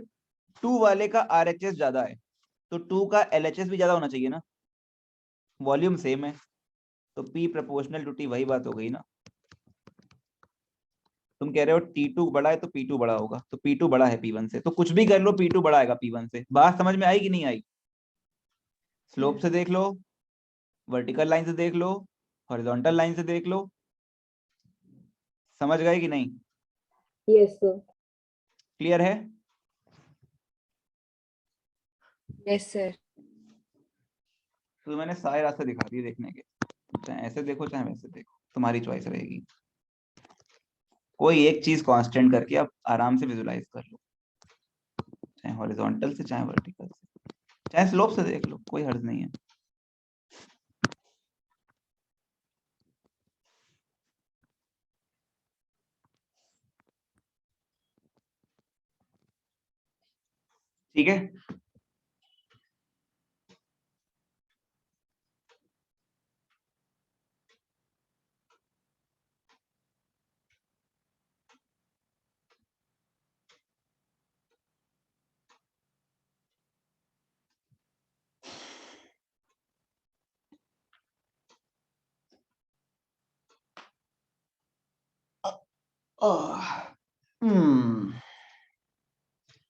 2 वाले का आरएचएस ज्यादा है, तो 2 का एलएचएस भी ज्यादा होना चाहिए ना। वॉल्यूम सेम है, तो P प्रोपोर्शनल टू T, वही बात हो गई ना। तुम कह रहे हो T2 बड़ा है तो P2 बड़ा होगा, तो P2 बड़ा है P1 से, तो कुछ भी कर लो P2 बड़ा आएगा P1 से। बात समझ में आई कि नहीं आई? स्लोप से देख लो, वर्टिकल लाइन से देख लो, हॉरिजॉन्टल लाइन से देख लो। समझ गए कि नहीं? Yes sir. क्लियर है? Yes sir. तो मैंने सारे रास्ते दिखा दिए देखने के, चाहे ऐसे देखो चाहे वैसे देखो, तुम्हारी चॉइस रहेगी। कोई एक चीज कांस्टेंट करके आप आराम से विजुलाइज कर लो, चाहे हॉरिजॉन्टल से चाहे वर्टिकल से चाहे स्लोप से देख लो, कोई हर्ज नहीं है। ठीक है,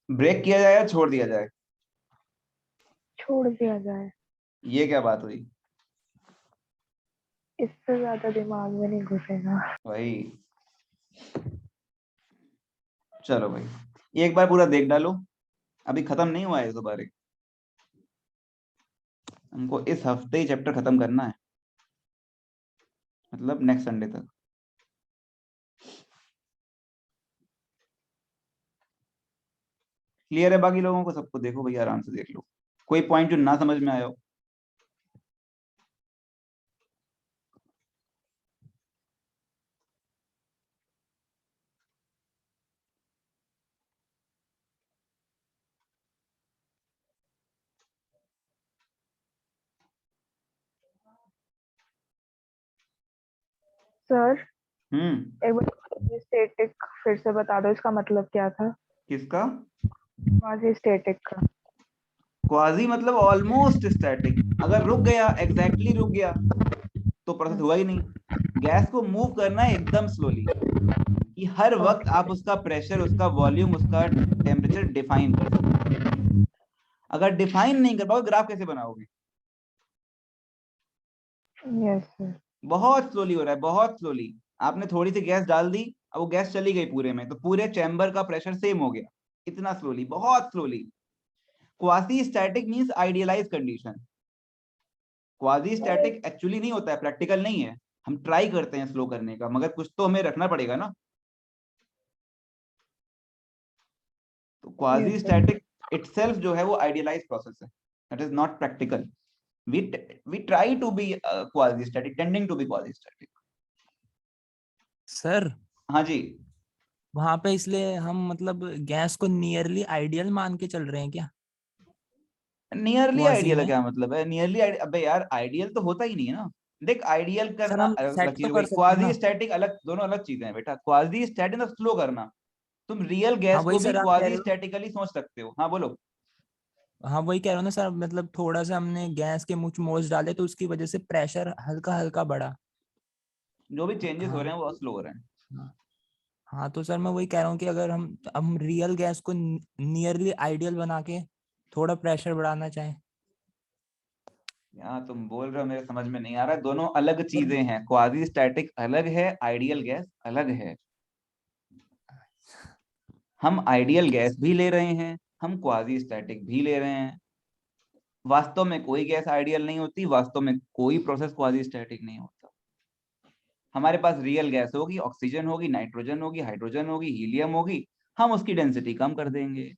ब्रेक किया जाए या छोड़ दिया जाए? छोड़ दिया जाए, ये क्या बात हुई? इससे ज्यादा दिमाग में नहीं घुसेगा। भाई चलो भाई, एक बार पूरा देख डालो, अभी खत्म नहीं हुआ है दोबारा, हमको इस हफ्ते ही चैप्टर खत्म करना है, मतलब नेक्स्ट संडे तक। क्लियर है बाकी लोगों को? सबको देखो भैया, आराम से देख लो, कोई पॉइंट जो ना समझ में आया हो। सर हम्म, एक बार स्टैटिक फिर से बता दो, इसका मतलब क्या था? किसका? क्वाजी स्टैटिक का। क्वाजी मतलब ऑलमोस्ट स्टैटिक, अगर रुक गया, एग्जैक्टली रुक गया तो प्रोसेस हुआ ही नहीं। गैस को मूव करना है एकदम स्लोली, कि हर वक्त आप उसका प्रेशर, उसका वॉल्यूम, उसका टेम्परेचर डिफाइन कर सकते। अगर डिफाइन नहीं कर पाओगे ग्राफ कैसे बनाओगे? Yes sir. बहुत स्लोली हो रहा है, बहुत स्लोली। आपने थोड़ी सी गैस डाल दी, अब वो गैस चली गई पूरे में, तो पूरे चैम्बर का प्रेशर सेम हो गया, इतना स्लोली, बहुत slowly. Quasi static means idealize condition. Quasi static actually नहीं होता है, प्रैक्टिकल नहीं है, हम ट्राई करते हैं स्लो करने का, मगर कुछ तो हमें रखना पड़ेगा ना। तो क्वाजी स्टैटिक इटसेल्फ जो है वो आइडियलाइज प्रोसेस है, that is not practical. we try to be quasi static, tending to be quasi static। Sir हाँ जी, वहां पे इसलिए हम मतलब गैस को नियरली आइडियल मान के चल रहे हैं क्या? नियरली क्वाजी आइडियल में क्या मतलब है? नियरली अबे यार, आइडियल तो होता ही नहीं है ना। देख, आइडियल सर करना हम अलग अलग सेट चीज तो हो कर गई, सकते हैं क्वाजी ना। स्टैटिक अलग, दोनों अलग चीजें हैं बेटा। क्वाजी स्टैटिक मतलब स्लो करना, तुम रियल हाँ गैस वही को भी सर आप कह क्वाजी रहे हो। स्टैटिकली सोच सकते हो। हाँ बोलो। हाँ वही कह रहा हूँ ना सर, मतलब थोड़ा सा हमने गैस के मुझ मोल्स डाले तो उसकी वजह से प्रेशर हल्का हल्का बढ़ा। जो भी चेंजेस हो हाँ रहे हैं वो स्लो हो रहे हैं। हाँ हाँ, तो सर मैं वही कह रहा हूँ कि अगर हम रियल गैस को नियरली आइडियल बना के थोड़ा प्रेशर बढ़ाना चाहें। यहाँ तुम बोल रहे हो, मेरे समझ में नहीं आ रहा है, दोनों अलग चीजें हैं। क्वाजी स्टैटिक अलग है, आइडियल गैस अलग है। हम आइडियल गैस भी ले रहे हैं, हम क्वाजी स्टैटिक भी ले रहे हैं। वास्तव में कोई गैस आइडियल नहीं होती, वास्तव में कोई प्रोसेस क्वाजी स्टैटिक नहीं होता। हमारे पास रियल गैस होगी, ऑक्सीजन होगी, नाइट्रोजन होगी, हाइड्रोजन होगी, हीलियम होगी, हम उसकी डेंसिटी कम कर देंगे।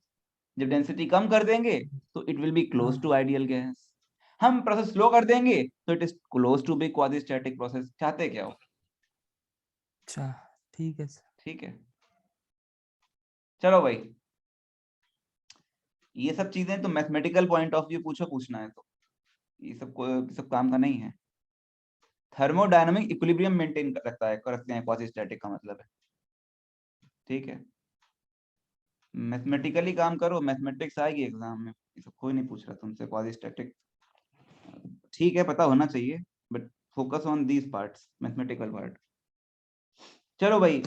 जब डेंसिटी कम कर देंगे तो it will be close to ideal gas. हम प्रोसेस स्लो कर देंगे तो it is close to be quasi static process. चाहते क्या हो? अच्छा ठीक है सर। ठीक है, चलो भाई, ये सब चीजें तो मैथमेटिकल पॉइंट ऑफ व्यू पूछना है तो ये सब काम का नहीं है। थर्मोडायनामिक इक्विलिब्रियम मेंटेन रखता है, रखते हैं क्वासी स्टैटिक का मतलब है। ठीक है, मैथमेटिकली काम करो, मैथमेटिक्स आएगी एग्जाम में, ये सब कोई नहीं पूछ रहा तुमसे क्वासी स्टैटिक। ठीक है, पता होना चाहिए, but focus on these parts, mathematical part. चलो भाई,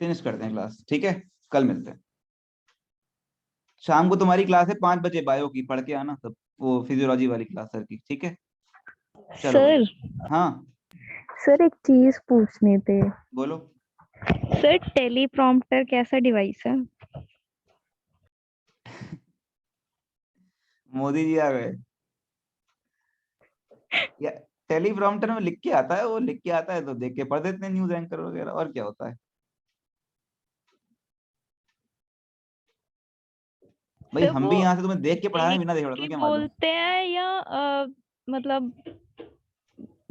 फिनिश करते हैं क्लास, ठीक है? कल मिलते हैं। शाम को तुम्हारी क्लास है 5 बजे बायो की, पढ़ के आना सब, वो फिजियोलॉजी वाली क्लास सर की, ठीक है? चलो भाई। सर हाँ सर एक चीज पूछनी थी। बोलो। सर टेलीप्रॉम्प्टर कैसा डिवाइस है? मोदी जी आ गए। या टेलीप्रॉम्प्टर में लिख के आता है, वो लिख के आता है तो देख के पढ़ देते हैं न्यूज एंकर वगैरह, और क्या होता है। भाई सर, हम भी वो यहाँ से तुम्हें देख के पढ़ा रहे हैं बिना देखे पढ़ा, तुम्हें क्या मालूम। बोलते हैं या मतलब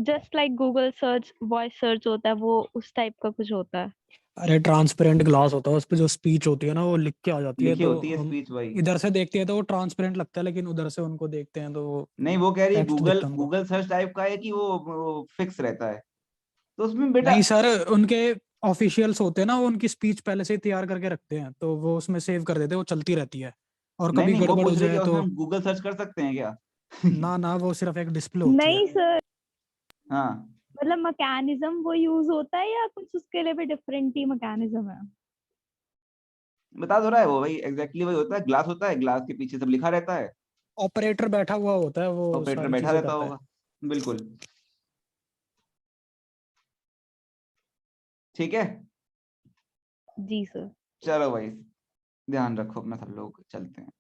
just like Google search voice search होता है, वो उस टाइप का कुछ होता है? अरे ट्रांसपेरेंट ग्लास होता है, उस पे जो स्पीच होती है ना वो लिख के आ जाती है, लिखी तो होती है हम स्पीच भाई। इधर से देखते हैं तो वो ट्रांसपेरेंट लगता है, लेकिन उधर से उनको देखते हैं तो वो नहीं वो कह रही है टेक्स्ट गूगल दिखता है उनको। गूगल सर्च टाइप का है कि वो फिक्स रहता है, तो उसमें बेटा। नहीं सर, उनके ऑफिशियल्स होते हैं ना, वो उनकी स्पीच पहले से ही तैयार करके रखते हैं, तो वो उसमें सेव कर देते हैं, वो चलती रहती है, और नहीं कभी नहीं, वो गड़बड़ हो पूछ रही जाए क्या उसमें तो हम गूगल सर्च कर सकते हैं क्या? ना ना, वो सिर्फ एक डिस्प्ले होती है। नहीं सर, हाँ मतलब मैकेनिज्म वो यूज होता है या कुछ उसके लिए भी डिफरेंट ही मैकेनिज्म है? बता दो रहा है वो भाई, एग्जैक्टली वही होता है, ग्लास होता है, ग्लास के पीछे सब लिखा रहता है, ऑपरेटर बैठा हुआ होता है, वो ऑपरेटर सारी बैठा चीजें रहता करता है। होगा। बिल्कुल ठीक है। जी सर। चलो भाई ध्यान रखो अपना, सब लोग चलते हैं।